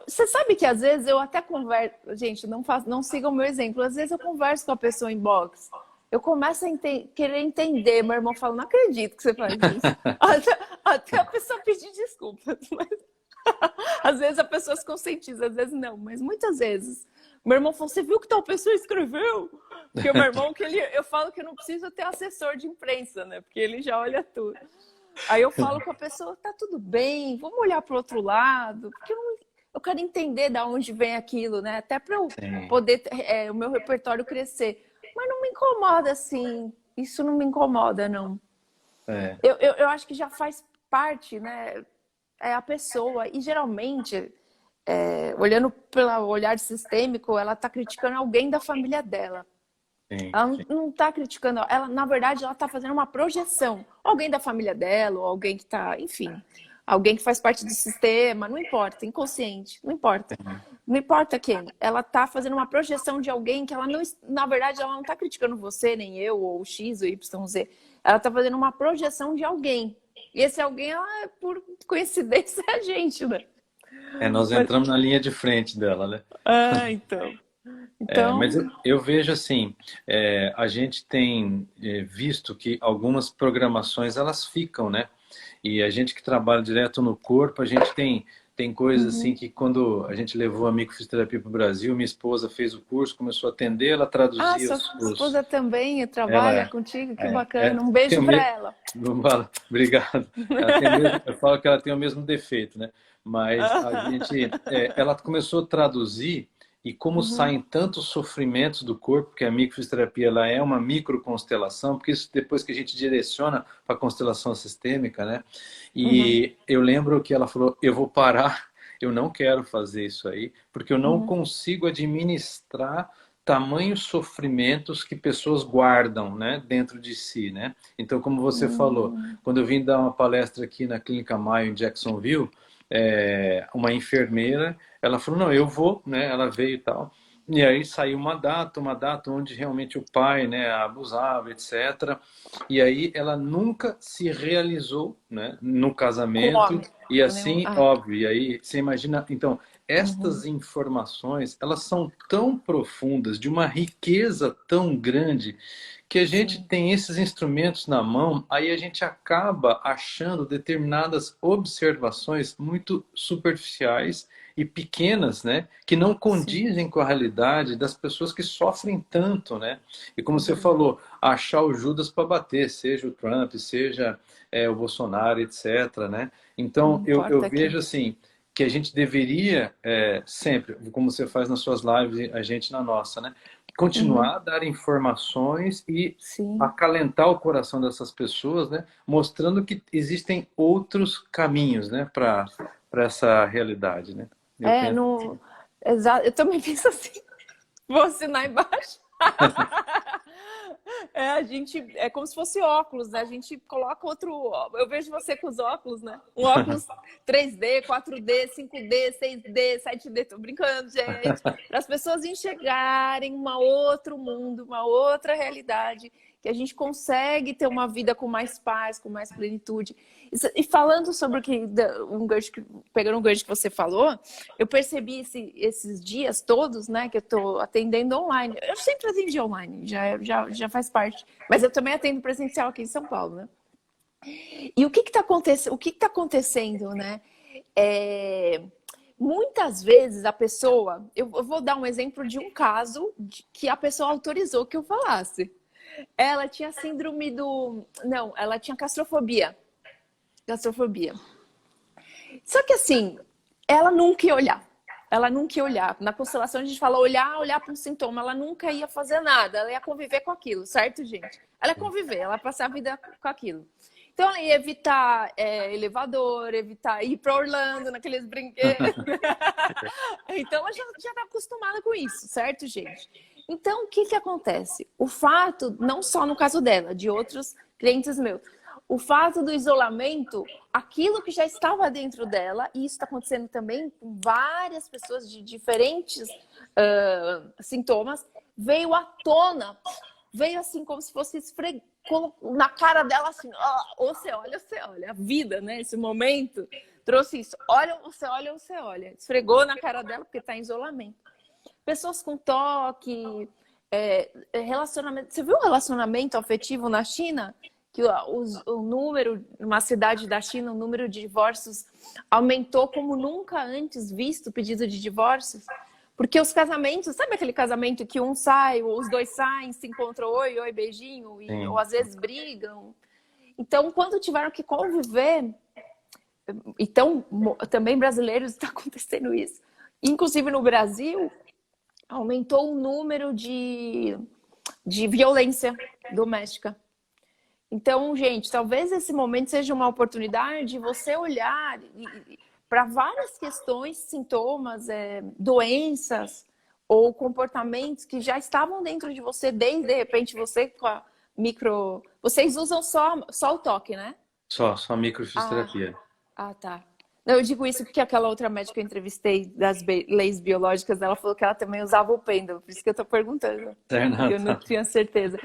A: Você sabe que às vezes eu até converso. Gente, não sigam o meu exemplo. Às vezes eu converso com a pessoa em box. Eu começo a querer entender. Meu irmão fala: não acredito que você faz isso. Até a pessoa pedir desculpas. Mas, às vezes a pessoa se conscientiza, às vezes não. Mas muitas vezes. Meu irmão falou: você viu que tal pessoa escreveu? Porque o meu irmão, eu falo que eu não preciso ter assessor de imprensa, né? Porque ele já olha tudo. Aí eu falo com a pessoa, tá tudo bem, vamos olhar para o outro lado, porque eu quero entender de onde vem aquilo, né? Até para eu
B: Sim.
A: poder o meu repertório crescer. Mas não me incomoda assim, isso não me incomoda, não.
B: É,
A: Eu acho que já faz parte, né? É a pessoa, e geralmente, olhando pelo olhar sistêmico, ela está criticando alguém da família dela.
B: sim,
A: Ela
B: sim.
A: não está criticando, ela, na verdade, ela está fazendo uma projeção. Alguém da família dela, ou alguém que está, enfim, alguém que faz parte do sistema, não importa, inconsciente, não importa. Não importa quem. Ela está fazendo uma projeção de alguém que ela não, na verdade, ela não está criticando você, nem eu, ou X ou Y, Z. Ela está fazendo uma projeção de alguém. E esse alguém, ela, por coincidência, é a gente, né?
B: Nós
A: Mas,
B: entramos na linha de frente dela, né?
A: então.
B: Mas
A: Então,
B: eu vejo assim, a gente tem visto que algumas programações elas ficam, né? E a gente que trabalha direto no corpo, a gente tem coisas assim
A: uhum.
B: que quando a gente levou a microfisioterapia para o Brasil, minha esposa fez o curso, começou a atender, ela
A: Ah,
B: traduzia
A: sua
B: os
A: esposa também
B: ela
A: trabalha
B: é,
A: contigo, que
B: é,
A: bacana. Um
B: tem
A: beijo
B: o
A: para
B: me...
A: ela.
B: Obrigado. Ela tem o mesmo, eu falo que ela tem o mesmo defeito, né? Mas ela começou a traduzir e como
A: Uhum,
B: saem tantos sofrimentos do corpo, que a microfisioterapia ela é uma microconstelação, porque isso depois que a gente direciona para a constelação sistêmica, né?
A: uhum,
B: E eu lembro que ela falou, eu vou parar, eu não quero fazer isso aí, porque eu não
A: uhum,
B: consigo administrar tamanhos sofrimentos que pessoas guardam, né, dentro de si, né? Então, como você falou,
A: uhum,
B: quando eu vim dar uma palestra aqui na Clínica Mayo em Jacksonville, uma enfermeira, ela falou, não, eu vou, né? Ela veio e tal. E aí saiu uma data onde realmente o pai, né, abusava, etc. E aí ela nunca se realizou, né, no
A: com o
B: casamento
A: homem.
B: e
A: Nenhum,
B: assim, óbvio. E aí você imagina, então,
A: uhum,
B: estas informações, elas são tão profundas, de uma riqueza tão grande, que a gente
A: sim,
B: tem esses instrumentos na mão, aí a gente acaba achando determinadas observações muito superficiais e pequenas, né, que não
A: sim,
B: condizem com a realidade das pessoas que sofrem tanto, né? E como
A: é
B: você
A: verdade.
B: falou, achar o Judas para bater, seja o Trump, seja o Bolsonaro, etc, né?
A: Não
B: Então, eu
A: importa
B: vejo
A: quem.
B: assim, que a gente deveria sempre, como você faz nas suas lives, a gente na nossa, né?
A: Uhum,
B: Continuar a dar informações e
A: sim.
B: acalentar o coração dessas pessoas, né? Mostrando que existem outros caminhos, né? Para essa realidade, né? Eu
A: É,
B: penso.
A: no, exato. Eu também penso assim. Vou assinar embaixo. A gente é como se fosse óculos, né? A gente coloca outro. Eu vejo você com os óculos, né? Um óculos 3D, 4D, 5D, 6D, 7D. Tô brincando, gente. Para as pessoas enxergarem um outro mundo, uma outra realidade, que a gente consegue ter uma vida com mais paz, com mais plenitude. E falando sobre o que pegando um gancho que você falou, eu percebi esses dias todos, né, que eu estou atendendo online. Eu sempre atendi online, já faz parte. Mas eu também atendo presencial aqui em São Paulo, né? E o que está acontecendo? O que tá acontecendo, né? É, muitas vezes a pessoa, eu vou dar um exemplo de um caso que a pessoa autorizou que eu falasse. Ela tinha síndrome do, não, ela tinha castrofobia, castrofobia. Só que assim, ela nunca ia olhar. Ela nunca ia olhar. Na constelação a gente fala olhar para um sintoma. Ela nunca ia fazer nada. Ela ia conviver com aquilo, certo, gente? Ela ia conviver, ela ia passar a vida com aquilo. Então, ali, evitar elevador, evitar ir para Orlando, naqueles brinquedos. Então, ela já está acostumada com isso, certo, gente? Então, o que acontece? O fato, não só no caso dela, de outros clientes meus, o fato do isolamento, aquilo que já estava dentro dela, e isso está acontecendo também com várias pessoas de diferentes sintomas, veio à tona, veio assim como se fosse na cara dela assim, ou você olha, a vida, né? Esse momento trouxe isso, olha, você olha, esfregou na cara dela porque está em isolamento. Pessoas com toque, relacionamento, você viu o relacionamento afetivo na China? Que o número, numa cidade da China, o número de divórcios aumentou como nunca antes visto, pedido de divórcios. Porque os casamentos, sabe aquele casamento que um sai, ou os dois saem, se encontram, oi, beijinho, ou às vezes brigam. Então, quando tiveram que conviver, então, também brasileiros está acontecendo isso. Inclusive no Brasil, aumentou o número de violência doméstica. Então, gente, talvez esse momento seja uma oportunidade de você olhar para várias questões, sintomas, doenças ou comportamentos que já estavam dentro de você desde, de repente, você com a micro... Vocês usam só o toque, né?
B: Só microfisioterapia.
A: Tá. Não, eu digo isso porque aquela outra médica que eu entrevistei das leis biológicas, ela falou que ela também usava o pêndulo, por isso que eu tô perguntando. Eu não tinha certeza.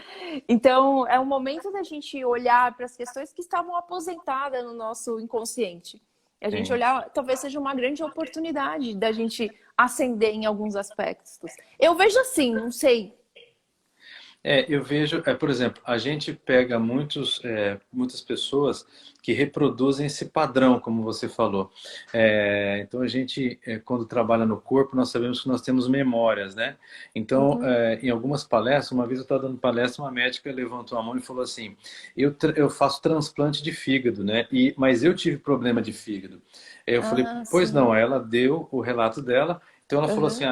A: Então, é um momento da gente olhar para as questões que estavam aposentadas no nosso inconsciente. E a gente olhar, talvez seja uma grande oportunidade da gente ascender em alguns aspectos. Eu vejo assim, não sei.
B: Eu vejo, por exemplo, a gente pega muitas pessoas que reproduzem esse padrão, como você falou. Então, a gente, quando trabalha no corpo, nós sabemos que nós temos memórias, né? Então, em algumas palestras, uma vez eu estava dando palestra, uma médica levantou a mão e falou assim, eu faço transplante de fígado, né? Mas eu tive problema de fígado. Eu falei, pois
A: sim.
B: não, ela deu o relato dela. Então ela falou assim,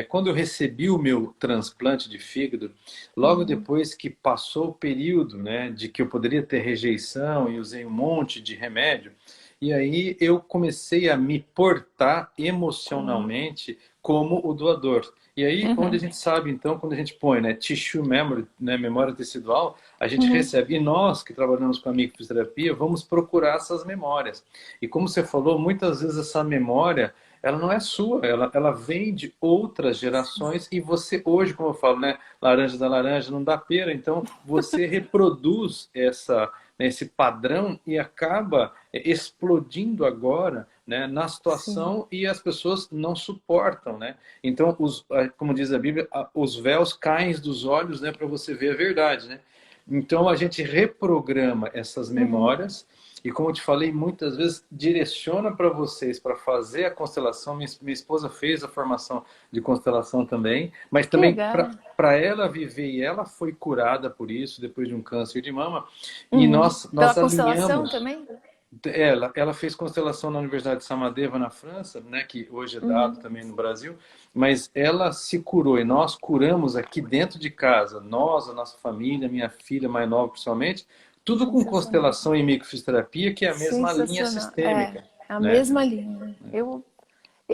B: quando eu recebi o meu transplante de fígado, logo depois que passou o período, né, de que eu poderia ter rejeição e usei um monte de remédio, e aí eu comecei a me portar emocionalmente como o doador. E aí, onde a gente sabe, então, quando a gente põe, né, tissue memory, né, memória tecidual, a gente recebe. E nós, que trabalhamos com a microfisioterapia, vamos procurar essas memórias. E como você falou, muitas vezes essa memória, ela não é sua, ela vem de outras gerações e você, hoje, como eu falo, né, laranja da laranja não dá pera, então você reproduz esse padrão e acaba explodindo agora, né, na situação e as pessoas não suportam, né? Então, como diz a Bíblia, os véus caem dos olhos, né, para você ver a verdade, né? Então, a gente reprograma essas memórias e, como eu te falei, muitas vezes direciona para vocês para fazer a constelação. Minha esposa fez a formação de constelação também, mas também para ela viver, e ela foi curada por isso, depois de um câncer de mama. E nós
A: Pela
B: alinhamos...
A: constelação também?
B: Ela fez constelação na Universidade de Samadeva, na França, né, que hoje é dado também no Brasil, mas ela se curou e nós curamos aqui dentro de casa, nós, a nossa família, minha filha mais nova principalmente, tudo com constelação e microfisioterapia, que é a mesma linha sistêmica.
A: É a mesma linha.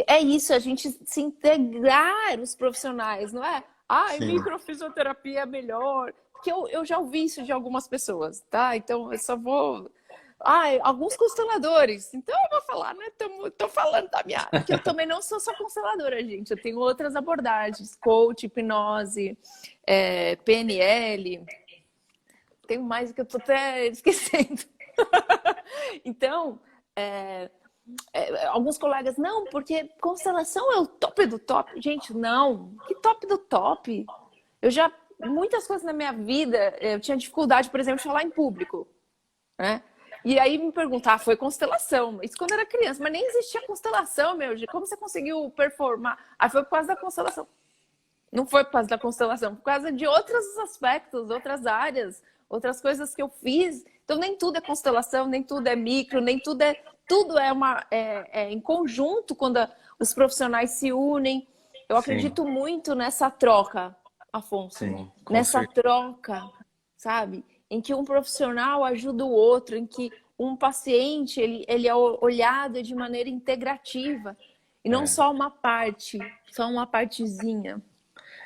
A: É isso, a gente se integrar os profissionais, não é? Microfisioterapia é melhor. Porque eu já ouvi isso de algumas pessoas, tá? Então eu só vou... alguns consteladores. Então eu vou falar, né? Tô falando da minha área. Porque eu também não sou só consteladora, gente. Eu tenho outras abordagens. Coach, hipnose, PNL. Tenho mais que eu tô até esquecendo. Então, alguns colegas, não, porque constelação é o top do top. Gente, não. Que top do top? Muitas coisas na minha vida, eu tinha dificuldade, por exemplo, de falar em público, né? E aí me perguntar, foi constelação. Isso quando eu era criança, mas nem existia constelação, meu. Como você conseguiu performar? Aí foi por causa da constelação. Não foi por causa da constelação, por causa de outros aspectos, outras áreas, outras coisas que eu fiz. Então nem tudo é constelação, nem tudo é micro, nem tudo é... Tudo é em conjunto quando os profissionais se unem. Eu acredito muito nessa troca, Afonso.
B: Sim,
A: nessa troca, sabe? em que um profissional ajuda o outro, em que um paciente ele é olhado de maneira integrativa e não
B: É.
A: só uma parte, só uma partezinha.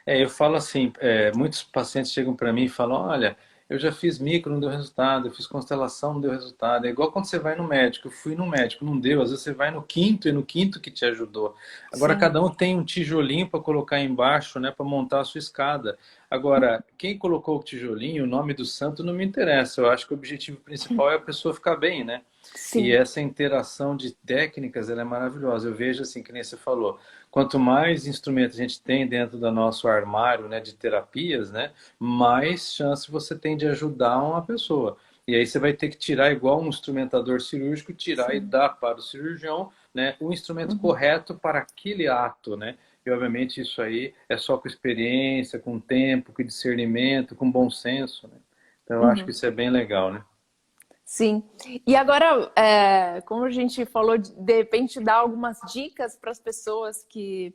B: Eu falo assim, muitos pacientes chegam para mim e falam, olha, eu já fiz micro, não deu resultado, eu fiz constelação, não deu resultado. É igual quando você vai no médico, eu fui no médico, não deu, às vezes você vai no quinto e no quinto que te ajudou. Agora
A: Sim.
B: cada um tem um tijolinho para colocar embaixo, né, para montar a sua escada. Agora, quem colocou o tijolinho, o nome do santo não me interessa. Eu acho que o objetivo principal é a pessoa ficar bem, né? E
A: Sim.
B: essa interação de técnicas, ela é maravilhosa. Eu vejo assim, que nem você falou, quanto mais instrumentos a gente tem dentro do nosso armário, né, de terapias, né, mais chance você tem de ajudar uma pessoa. E aí você vai ter que tirar igual um instrumentador cirúrgico, tirar e
A: Sim.
B: dar para o cirurgião, né, o instrumento
A: Uhum.
B: correto para aquele ato, né? E obviamente isso aí é só com experiência, com tempo, com discernimento, com bom senso, né? Então eu acho que
A: Uhum.
B: isso é bem legal, né?
A: Sim. E agora, como a gente falou, de repente dar algumas dicas para as pessoas que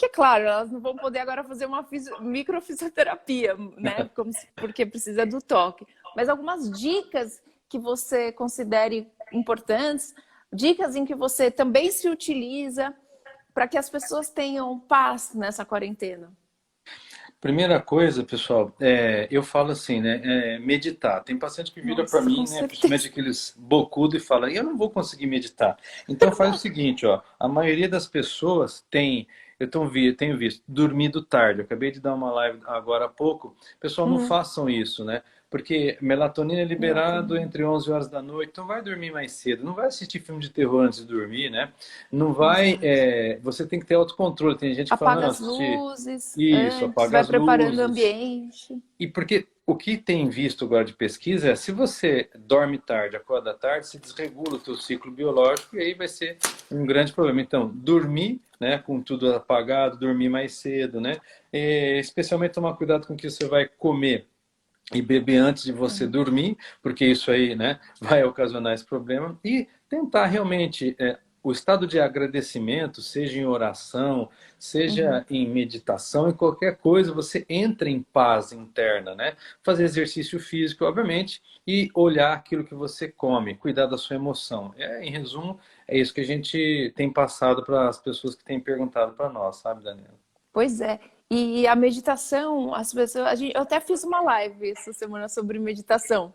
A: é claro, elas não vão poder agora fazer uma microfisioterapia, né? Porque precisa do toque. Mas algumas dicas que você considere importantes, dicas em que você também se utiliza para que as pessoas tenham paz nessa quarentena.
B: Primeira coisa, pessoal, eu falo assim, né? Meditar. Tem paciente que vira para
A: Nossa, com
B: mim, né? Principalmente
A: certeza.
B: aqueles bocudo e fala, eu não vou conseguir meditar. Então faz o seguinte, ó. A maioria das pessoas tem, tenho visto, dormido tarde. Eu acabei de dar uma live agora há pouco. Pessoal, não
A: Uhum.
B: façam isso, né? Porque melatonina é liberado
A: Melatonina.
B: entre 11 horas da noite, então vai dormir mais cedo. Não vai assistir filme de terror antes de dormir, né? Não vai.
A: Exato.
B: Você tem que ter autocontrole. Tem gente que fala,
A: Apaga
B: não,
A: as
B: assistir.
A: luzes
B: Isso,
A: antes,
B: apaga
A: vai
B: as
A: preparando o
B: luzes.
A: ambiente.
B: E porque o que tem visto agora de pesquisa é se você dorme tarde, acorda tarde, se desregula o teu ciclo biológico e aí vai ser um grande problema. Então, dormir, né, com tudo apagado, dormir mais cedo, né? E, especialmente tomar cuidado com o que você vai comer e beber antes de você
A: Uhum.
B: dormir, porque isso aí, né, vai ocasionar esse problema, e tentar realmente o estado de agradecimento, seja em oração, seja
A: Uhum.
B: em meditação, em qualquer coisa, você entra em paz interna, né? Fazer exercício físico, obviamente, e olhar aquilo que você come, cuidar da sua emoção. Em resumo, é isso que a gente tem passado para as pessoas que têm perguntado para nós, sabe, Daniela?
A: Pois é. E a meditação, as pessoas, eu até fiz uma live essa semana sobre meditação.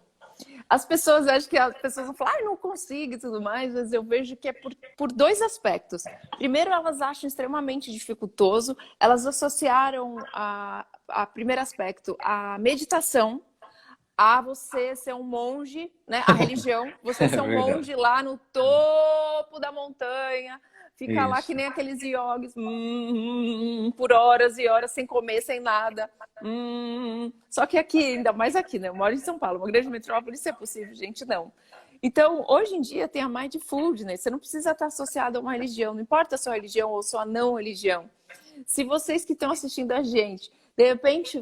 A: As pessoas, acho que as pessoas vão falar, não consigo e tudo mais, mas eu vejo que é por dois aspectos. Primeiro, elas acham extremamente dificultoso, elas associaram a primeiro aspecto, a meditação, a você ser um monge, né? A religião, você
B: É
A: ser um
B: verdade.
A: monge lá no topo da montanha, ficar lá que
B: Isso.
A: nem aqueles iogues, por horas e horas sem comer, sem nada. Só que aqui, ainda mais aqui, né? Eu moro em São Paulo, uma grande metrópole, isso é possível, gente, não. Então, hoje em dia tem a mindfulness, você não precisa estar associado a uma religião, não importa a sua religião ou sua não religião. Se vocês que estão assistindo a gente, de repente,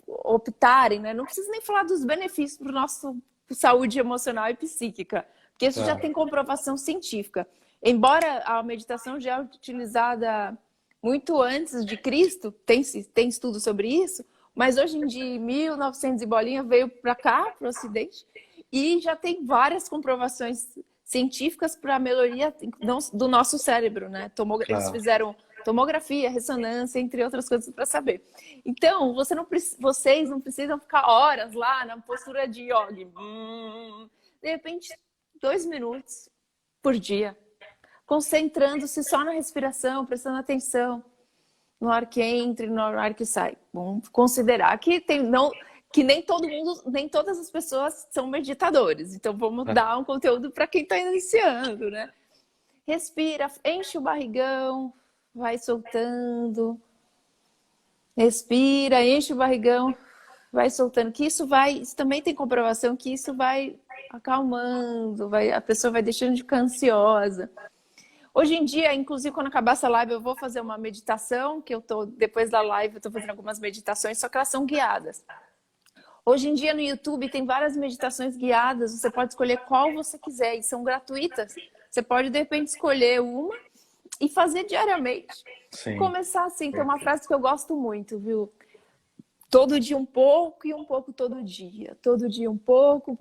A: optarem, né? Não precisa nem falar dos benefícios para o nosso saúde emocional e psíquica, porque isso já
B: Tá.
A: tem comprovação científica. Embora a meditação já é utilizada muito antes de Cristo, tem estudo sobre isso, mas hoje em dia, em 1900 e bolinha, veio para cá, para o Ocidente, e já tem várias comprovações científicas para a melhoria do nosso cérebro, né? Eles
B: Claro.
A: fizeram tomografia, ressonância, entre outras coisas para saber. Então, vocês não precisam ficar horas lá na postura de yoga. De repente, 2 minutos por dia, concentrando-se só na respiração, prestando atenção no ar que entra e no ar que sai. Vamos considerar que que nem todo mundo, nem todas as pessoas são meditadores. Então vamos dar um conteúdo para quem está iniciando, né? Respira, enche o barrigão, vai soltando. Respira, enche o barrigão, vai soltando. Isso também tem comprovação que isso vai acalmando, a pessoa vai deixando de ficar ansiosa. Hoje em dia, inclusive, quando acabar essa live, eu vou fazer uma meditação, depois da live, eu tô fazendo algumas meditações, só que elas são guiadas. Hoje em dia, no YouTube, tem várias meditações guiadas, você pode escolher qual você quiser, e são gratuitas. Você pode, de repente, escolher uma e fazer diariamente.
B: Sim.
A: Começar assim, tem uma frase que eu gosto muito, viu? Todo dia um pouco e um pouco todo dia. Todo dia um pouco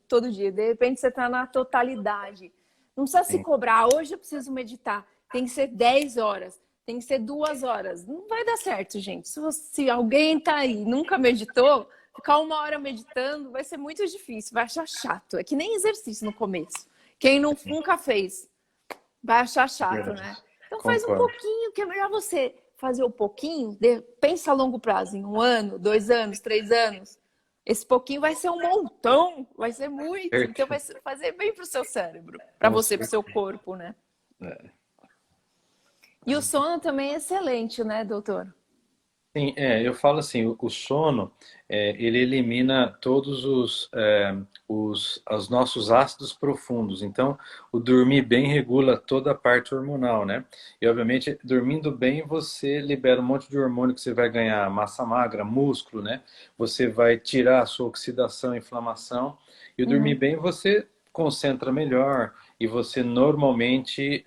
A: todo dia. De repente você está na totalidade. Não precisa se
B: Sim.
A: cobrar. Hoje eu preciso meditar. Tem que ser 10 horas. Tem que ser 2 horas. Não vai dar certo, gente. Se alguém tá aí e nunca meditou, ficar 1 hora meditando vai ser muito difícil. Vai achar chato. É que nem exercício no começo. Quem nunca fez vai achar chato,
B: Verdade.
A: né? Então faz um
B: Concordo.
A: pouquinho, que é melhor você fazer um pouquinho, pensa a longo prazo, em 1 ano, 2 anos, 3 anos. Esse pouquinho vai ser um montão, vai ser muito. Então vai fazer bem pro seu cérebro, para você, pro seu corpo, né? E o sono também é excelente, né, doutor?
B: Sim, eu falo assim, o sono, ele elimina todos os nossos ácidos profundos. Então, o dormir bem regula toda a parte hormonal, né? E, obviamente, dormindo bem, você libera um monte de hormônio que você vai ganhar massa magra, músculo, né? Você vai tirar a sua oxidação, inflamação. E o dormir bem, você concentra melhor e você normalmente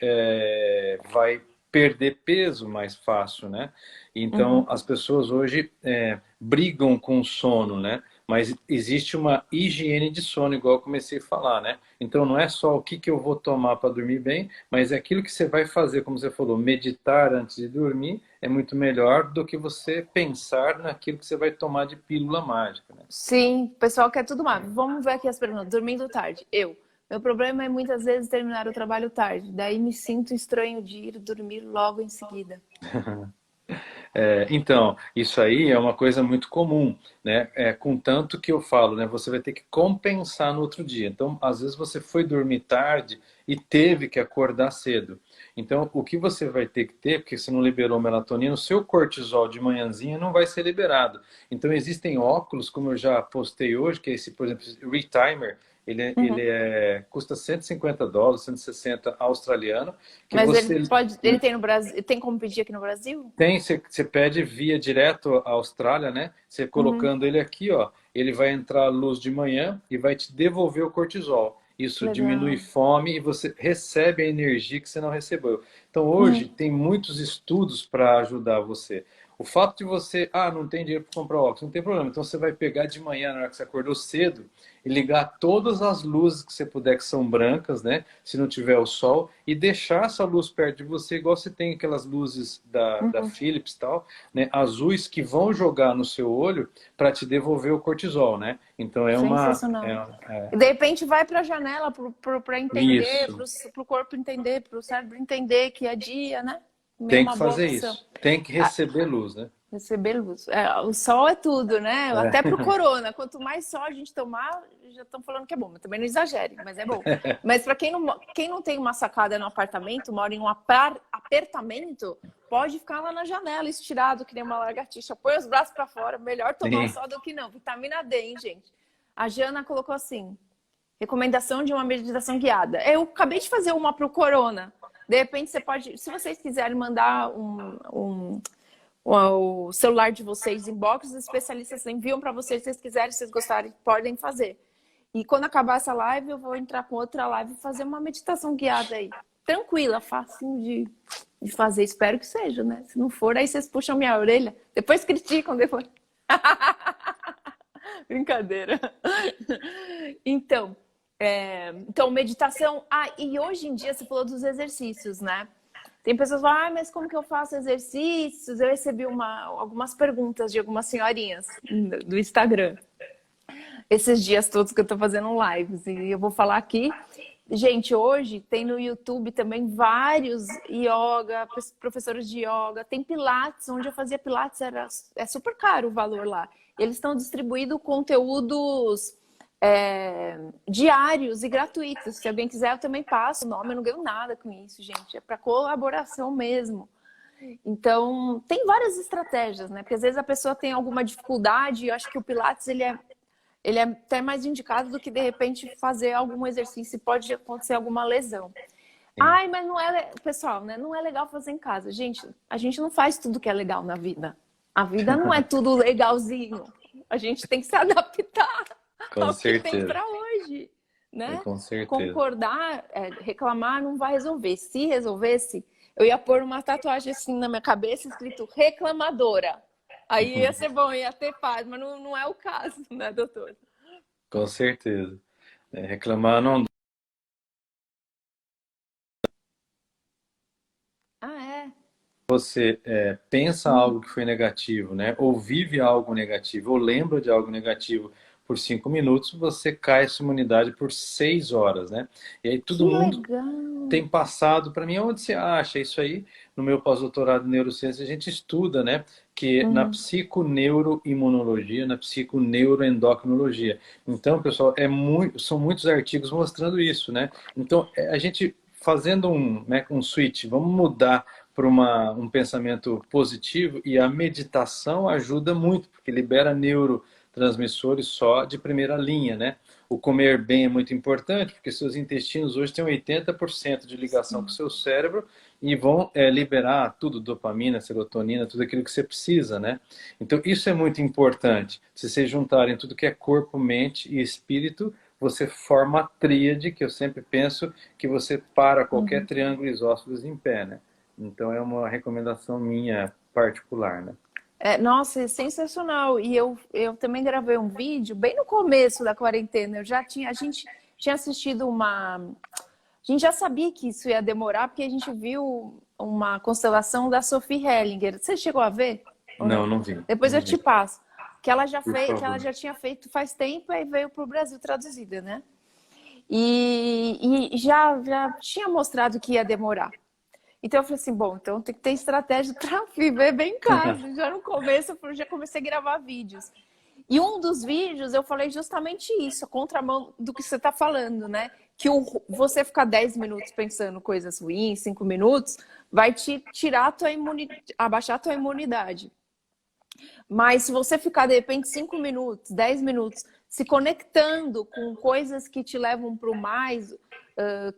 B: vai perder peso mais fácil, né? Então, as pessoas hoje brigam com o sono, né? Mas existe uma higiene de sono, igual eu comecei a falar, né? Então, não é só o que eu vou tomar para dormir bem, mas é aquilo que você vai fazer, como você falou, meditar antes de dormir é muito melhor do que você pensar naquilo que você vai tomar de pílula mágica, né?
A: Sim, o pessoal quer tudo mais. Vamos ver aqui as perguntas. Dormindo tarde. Meu problema é muitas vezes terminar o trabalho tarde. Daí me sinto estranho de ir dormir logo em seguida.
B: Então, isso aí é uma coisa muito comum, né? Contanto que eu falo, né? Você vai ter que compensar no outro dia. Então, às vezes você foi dormir tarde e teve que acordar cedo. Então, o que você vai ter que ter, porque você não liberou melatonina, o seu cortisol de manhãzinha não vai ser liberado. Então, existem óculos, como eu já postei hoje, que é esse, por exemplo, Retimer, custa US$ 150, 160 australiano, que
A: Mas
B: você
A: ele tem no Brasil, tem como pedir aqui no Brasil?
B: tem, você pede via direto à Austrália, né? Você colocando ele aqui, ó, ele vai entrar a luz de manhã e vai te devolver o cortisol. Isso diminui
A: Legal.
B: fome e você recebe a energia que você não recebeu. Então hoje tem muitos estudos para ajudar você. O fato de você, não tem dinheiro para comprar óculos, não tem problema. Então você vai pegar de manhã, na hora que você acordou cedo, e ligar todas as luzes que você puder, que são brancas, né? Se não tiver o sol, e deixar essa luz perto de você, igual você tem aquelas luzes da Philips e tal, né? Azuis que vão jogar no seu olho para te devolver o cortisol, né? Então
A: Sensacional. E de repente vai para a janela para entender, para o corpo entender, para o cérebro entender que é dia, né?
B: Tem
A: Uma
B: que
A: boa
B: fazer
A: opção.
B: isso. Tem que receber luz, né?
A: Receber luz. O sol é tudo, né? Até pro corona. Quanto mais sol a gente tomar, já estão falando que é bom. Mas também não exagere, mas é bom. Mas para quem não tem uma sacada no apartamento, mora em um apertamento, pode ficar lá na janela, estirado, que nem uma lagartixa. Põe os braços para fora. Melhor tomar o sol do que não. Vitamina D, hein, gente? A Jana colocou assim, recomendação de uma meditação guiada. Eu acabei de fazer uma pro corona. De repente você pode, se vocês quiserem mandar o celular de vocês, inbox, os especialistas enviam para vocês, se vocês quiserem, se vocês gostarem, podem fazer. E quando acabar essa live, eu vou entrar com outra live e fazer uma meditação guiada aí. Tranquila, facinho de fazer, espero que seja, né? Se não for, aí vocês puxam minha orelha, depois criticam, depois... Brincadeira. Então, meditação... e hoje em dia você falou dos exercícios, né? Tem pessoas que falam, mas como que eu faço exercícios? Eu recebi algumas perguntas de algumas senhorinhas do Instagram. Esses dias todos que eu tô fazendo lives. E eu vou falar aqui. Gente, hoje tem no YouTube também vários professores de yoga. Tem Pilates, onde eu fazia Pilates, é super caro o valor lá. Eles estão distribuindo conteúdos... diários e gratuitos. Se alguém quiser, eu também passo o nome, eu não ganho nada com isso, gente. É para colaboração mesmo. Então, tem várias estratégias, né? Porque às vezes a pessoa tem alguma dificuldade e eu acho que o Pilates, ele é até mais indicado do que, de repente, fazer algum exercício e pode acontecer alguma lesão. Mas não é... Pessoal, né? Não é legal fazer em casa. Gente, a gente não faz tudo que é legal na vida. A vida não é tudo legalzinho. A gente tem que se adaptar.
B: Com certeza.
A: Que tem para hoje, né?
B: Com certeza.
A: Concordar, reclamar não vai resolver. Se resolvesse, eu ia pôr uma tatuagem assim na minha cabeça escrito reclamadora. Aí ia ser bom, ia ter paz, mas não é o caso, né, doutor?
B: Com certeza. Reclamar não.
A: Ah, é?
B: Você pensa
A: Hum.
B: algo que foi negativo, né? Ou vive algo negativo, ou lembra de algo negativo por 5 minutos, você cai essa imunidade por 6 horas, né? E aí todo
A: Que
B: mundo
A: legal!
B: tem passado para mim. Onde você acha isso aí? No meu pós-doutorado em neurociência, a gente estuda, né? Que na
A: Hum.
B: psiconeuroimunologia, na psiconeuroendocrinologia. Então, pessoal, são muitos artigos mostrando isso, né? Então, a gente fazendo um switch, vamos mudar para um pensamento positivo e a meditação ajuda muito, porque libera neurotransmissores só de primeira linha, né? O comer bem é muito importante, porque seus intestinos hoje têm 80% de ligação com o
A: Sim.
B: seu cérebro e vão liberar tudo, dopamina, serotonina, tudo aquilo que você precisa, né? Então, isso é muito importante. Se vocês juntarem tudo que é corpo, mente e espírito, você forma a tríade, que eu sempre penso que você para qualquer
A: Uhum.
B: triângulo isósceles em pé, né? Então, é uma recomendação minha particular, né?
A: É, nossa, é sensacional. E eu também gravei um vídeo bem no começo da quarentena. A gente tinha assistido uma. A gente já sabia que isso ia demorar, porque a gente viu uma constelação da Sophie Hellinger. Você chegou a ver ou
B: Não,
A: não?
B: não vi,
A: Depois
B: não
A: eu te
B: vi.
A: passo.
B: Por
A: Que ela
B: favor.
A: já tinha feito faz tempo e veio para o Brasil traduzida, né? E já tinha mostrado que ia demorar. Então eu falei assim, bom, então tem que ter estratégia para viver bem em casa. Já no começo eu já comecei a gravar vídeos. E um dos vídeos eu falei justamente isso, a contramão do que você está falando, né? Que você ficar 10 minutos pensando coisas ruins, 5 minutos, vai te tirar a tua abaixar a tua imunidade. Mas se você ficar, de repente, 5 minutos, 10 minutos, se conectando com coisas que te levam para o mais,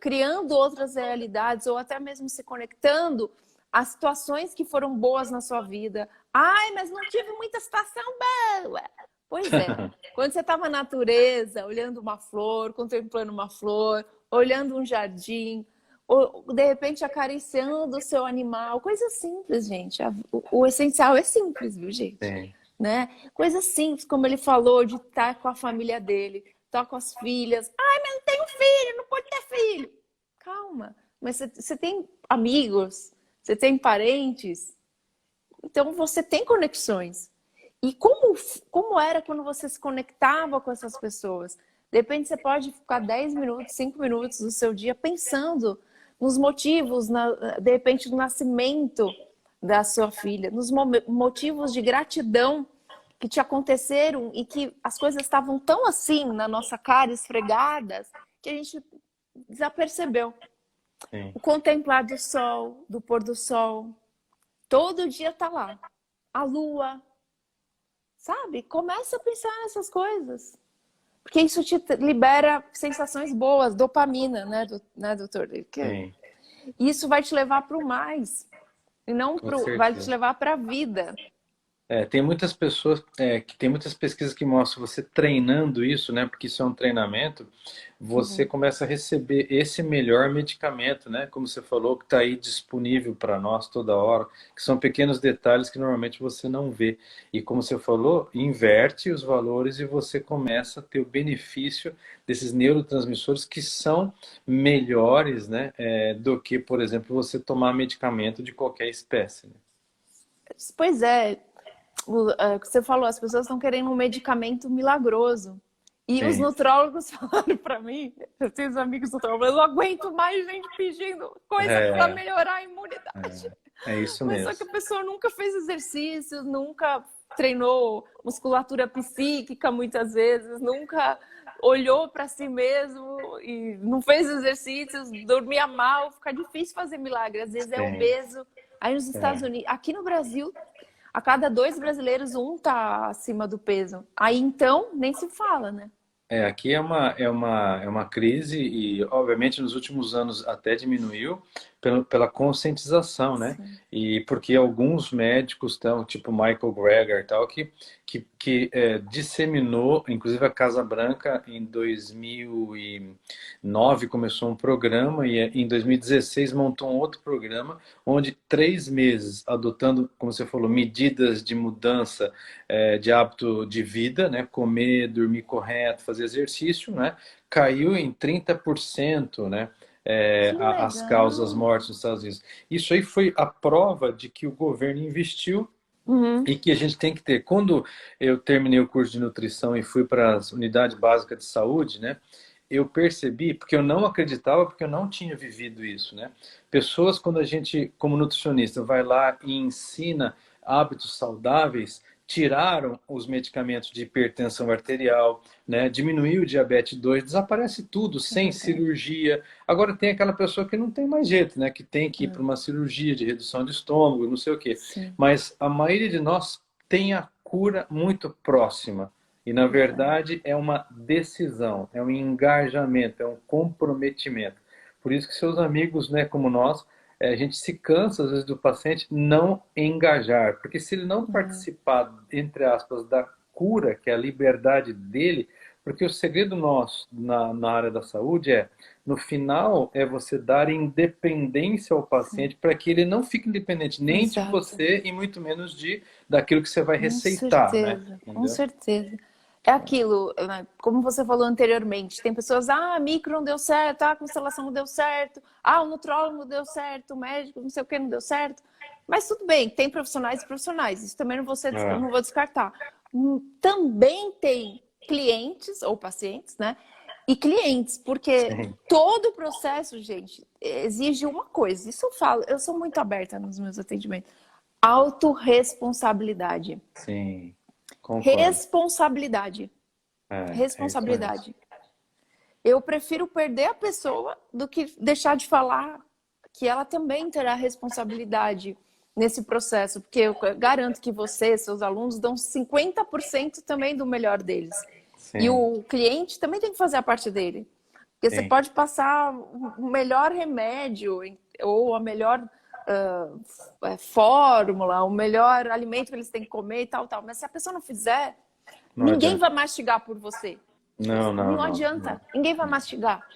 A: criando outras realidades, ou até mesmo se conectando a situações que foram boas na sua vida. Ai, mas não tive muita situação boa. Pois é. Quando você estava na natureza, olhando uma flor, contemplando uma flor, olhando um jardim, ou de repente acariciando o seu animal, coisa simples, gente. O essencial é simples, viu, gente?
B: Sim,
A: Né? Coisa simples, como ele falou, de estar com a família dele, estar com as filhas. Ai, mas não tenho filho, não pode ter filho. Calma, mas você tem amigos, você tem parentes, então você tem conexões. E como era quando você se conectava com essas pessoas? De repente você pode ficar 10 minutos, 5 minutos do seu dia pensando nos motivos, de repente, do nascimento da sua filha, nos motivos de gratidão que te aconteceram e que as coisas estavam tão assim na nossa cara, esfregadas, que a gente desapercebeu.
B: sim.
A: O contemplar do sol, do pôr do sol, todo dia tá lá. A lua, sabe? Começa a pensar nessas coisas. Porque isso te libera sensações boas, dopamina, né, doutor?
B: Sim,
A: Isso vai te levar para o mais. E não
B: com
A: vai te
B: certeza.
A: levar para a vida.
B: Tem muitas pessoas, que tem muitas pesquisas que mostram você treinando isso, né? Porque isso é um treinamento, você
A: Uhum.
B: começa a receber esse melhor medicamento, né? Como você falou, que está aí disponível para nós toda hora, que são pequenos detalhes que normalmente você não vê. E como você falou, inverte os valores e você começa a ter o benefício desses neurotransmissores que são melhores, né? Do que, por exemplo, você tomar medicamento de qualquer espécie, né?
A: Pois é, você falou, as pessoas estão querendo um medicamento milagroso. E os
B: Sim,
A: nutrólogos falaram para mim, eu tenho os amigos nutrólogos, eu não aguento mais gente pedindo coisa para
B: é,
A: melhorar a imunidade.
B: é isso
A: Mas só que
B: mesmo.
A: a pessoa nunca fez exercício, nunca treinou musculatura psíquica muitas vezes, nunca olhou para si mesmo e não fez exercícios, dormia mal, fica difícil fazer milagre. Às vezes é
B: Sim,
A: obeso. Aí nos Estados
B: é,
A: Unidos, aqui no Brasil, a cada 2 brasileiros, um tá acima do peso. Aí então nem se fala, né?
B: Aqui é uma crise e, obviamente, nos últimos anos até diminuiu pela conscientização, né?
A: Sim.
B: E porque alguns médicos estão, tipo Michael Greger e tal, que disseminou, inclusive a Casa Branca, em 2009 começou um programa e em 2016 montou um outro programa, onde 3 meses, adotando, como você falou, medidas de mudança de hábito de vida, né? Comer, dormir correto, fazer exercício, né? Caiu em 30%, né?
A: Que
B: As causas
A: legal!
B: mortes nos Estados Unidos. Isso aí foi a prova de que o governo investiu
A: Uhum.
B: e que a gente tem que ter. Quando eu terminei o curso de nutrição e fui para as unidades básicas de saúde, né? Eu percebi, porque eu não acreditava, porque eu não tinha vivido isso, né? Pessoas, quando a gente, como nutricionista, vai lá e ensina hábitos saudáveis, tiraram os medicamentos de hipertensão arterial, né? Diminuiu o diabetes 2, desaparece tudo,
A: É
B: sem
A: verdade.
B: cirurgia. Agora tem aquela pessoa que não tem mais jeito, né? Que tem que ir para
A: É.
B: uma cirurgia de redução de estômago, não sei o quê.
A: Sim,
B: Mas a maioria de nós tem a cura muito próxima. E, na
A: verdade.
B: verdade, é uma decisão, é um engajamento, é um comprometimento. Por isso que seus amigos, né, como nós, a gente se cansa, às vezes, do paciente não engajar. Porque se ele não
A: É.
B: participar, entre aspas, da cura, que é a liberdade dele, porque o segredo nosso na área da saúde no final, é você dar independência ao
A: Sim,
B: paciente para que ele não fique independente nem de
A: exato.
B: você e muito menos daquilo que você vai
A: Com
B: receitar, né?
A: certeza, com
B: Entendeu?
A: certeza. É aquilo, né? Como você falou anteriormente, tem pessoas, a micro não deu certo, a constelação não deu certo, o nutrólogo não deu certo, o médico não sei o que não deu certo. Mas tudo bem, tem profissionais e profissionais, isso também
B: É,
A: não vou descartar. Também tem clientes ou pacientes, né? E clientes, porque
B: sim,
A: todo o processo, gente, exige uma coisa. Isso eu falo, eu sou muito aberta nos meus atendimentos. Autorresponsabilidade.
B: sim, concordo.
A: Responsabilidade.
B: É isso mesmo.
A: Responsabilidade. Eu prefiro perder a pessoa do que deixar de falar que ela também terá responsabilidade nesse processo, porque eu garanto que você, seus alunos, dão 50% também do melhor deles. E
B: Sim,
A: o cliente também tem que fazer a parte dele. Porque você
B: sim.
A: pode passar o melhor remédio ou a melhor fórmula, o melhor alimento que eles têm que comer e tal, tal. Mas se a pessoa não fizer,
B: Não
A: ninguém
B: adianta.
A: vai mastigar por você.
B: Não, não,
A: Não
B: não,
A: adianta.
B: não,
A: Ninguém vai
B: não.
A: mastigar.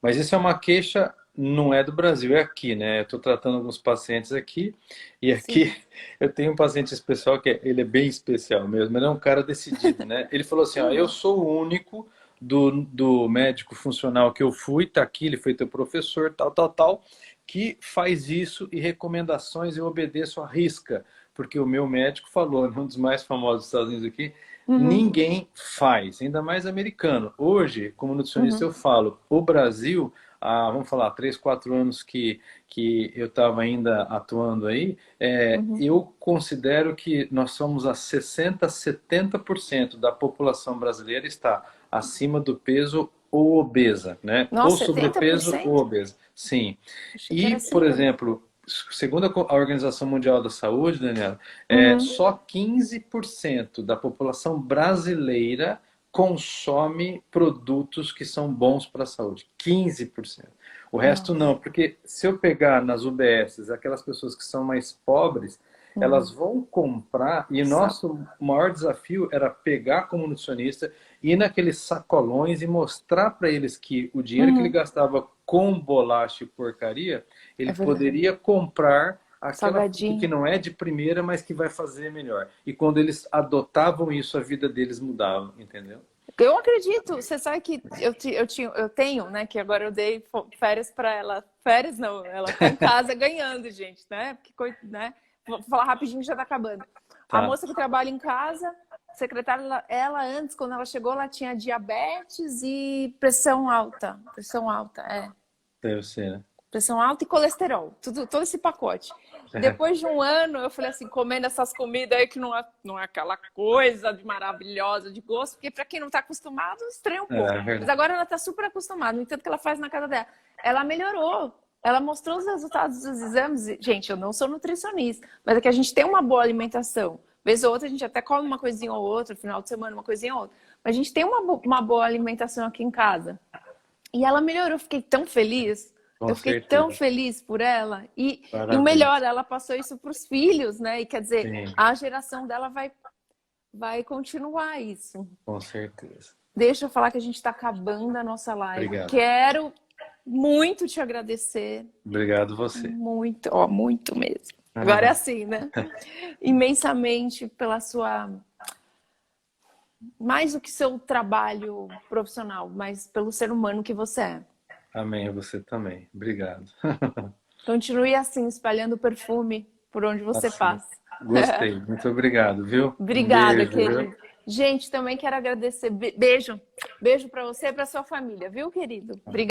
B: Mas isso é uma queixa, não é do Brasil, é aqui, né? Eu estou tratando alguns pacientes aqui, e aqui
A: Sim.
B: eu tenho um paciente especial ele é bem especial mesmo, ele é um cara decidido, né? Ele falou assim, ó, eu
A: Uhum.
B: sou o único do médico funcional que eu fui, tá aqui, ele foi teu professor, tal, tal, tal, que faz isso e recomendações eu obedeço à risca, porque o meu médico falou, um dos mais famosos dos Estados Unidos aqui,
A: Uhum.
B: ninguém faz, ainda mais americano. Hoje, como nutricionista,
A: Uhum.
B: eu falo, o Brasil, vamos falar, 3, 4 anos que eu estava ainda atuando aí,
A: Uhum.
B: eu considero que nós somos a 60, 70% da população brasileira está acima do peso ou obesa, né? Ou
A: Nossa,
B: sobrepeso ou
A: 70%?
B: obesa. Sim.
A: Achei que
B: E,
A: era
B: por
A: 50%.
B: exemplo, segundo a Organização Mundial da Saúde, Daniela,
A: Uhum.
B: só 15% da população brasileira consome produtos que são bons para a saúde. 15%. O resto
A: Nossa.
B: não, porque se eu pegar nas UBSs aquelas pessoas que são mais pobres, elas
A: Uhum.
B: vão comprar, e o
A: Só.
B: nosso maior desafio era pegar como nutricionista, ir naqueles sacolões e mostrar para eles que o dinheiro que ele
A: Uhum.
B: gastava com bolacha e porcaria,
A: É
B: ele
A: verdade.
B: poderia comprar aquela fruta que
A: Salgadinho.
B: não é de primeira, mas que vai fazer melhor. E quando eles adotavam isso, a vida deles mudava, entendeu?
A: Eu acredito. Você sabe que eu tenho, né? Que agora eu dei férias para ela. Férias não, ela tá em casa ganhando, gente, né? Porque, né? Vou falar rapidinho, já tá acabando. A
B: Tá,
A: moça que trabalha em casa, secretária, ela antes, quando ela chegou, ela tinha diabetes e pressão alta. Pressão alta, é.
B: deve ser, né?
A: Pressão alta e colesterol, tudo, todo esse pacote. Depois de um ano, eu falei assim, comendo essas comidas aí que não é aquela coisa de maravilhosa de gosto, porque para quem não está acostumado, estranha um pouco.
B: É
A: Mas
B: verdade.
A: agora ela está super acostumada, no entanto que ela faz na casa dela. Ela melhorou, ela mostrou os resultados dos exames. Gente, eu não sou nutricionista, mas é que a gente tem uma boa alimentação. Vez ou outra, a gente até come uma coisinha ou outra, final de semana, uma coisinha ou outra. A gente tem uma boa alimentação aqui em casa. E ela melhorou, eu fiquei tão feliz.
B: Com
A: Eu fiquei
B: certeza.
A: tão feliz por ela. E o
B: Parabéns.
A: melhor, ela passou isso para os filhos, né? E quer dizer,
B: Sim,
A: a geração dela vai continuar isso.
B: com certeza.
A: Deixa eu falar que a gente está acabando a nossa live.
B: Obrigado.
A: Quero muito te agradecer.
B: Obrigado você.
A: Muito, ó, muito mesmo. Agora é assim, né? Imensamente pela sua... Mais do que seu trabalho profissional, mas pelo ser humano que você é.
B: Amém, você também. Obrigado.
A: Continue assim, espalhando perfume por onde você
B: Assim.
A: passa.
B: Gostei. Muito obrigado, viu?
A: Obrigada,
B: Beijo,
A: querido.
B: viu?
A: Gente, também quero agradecer. Beijo. Beijo para você e para sua família, viu, querido? Obrigada.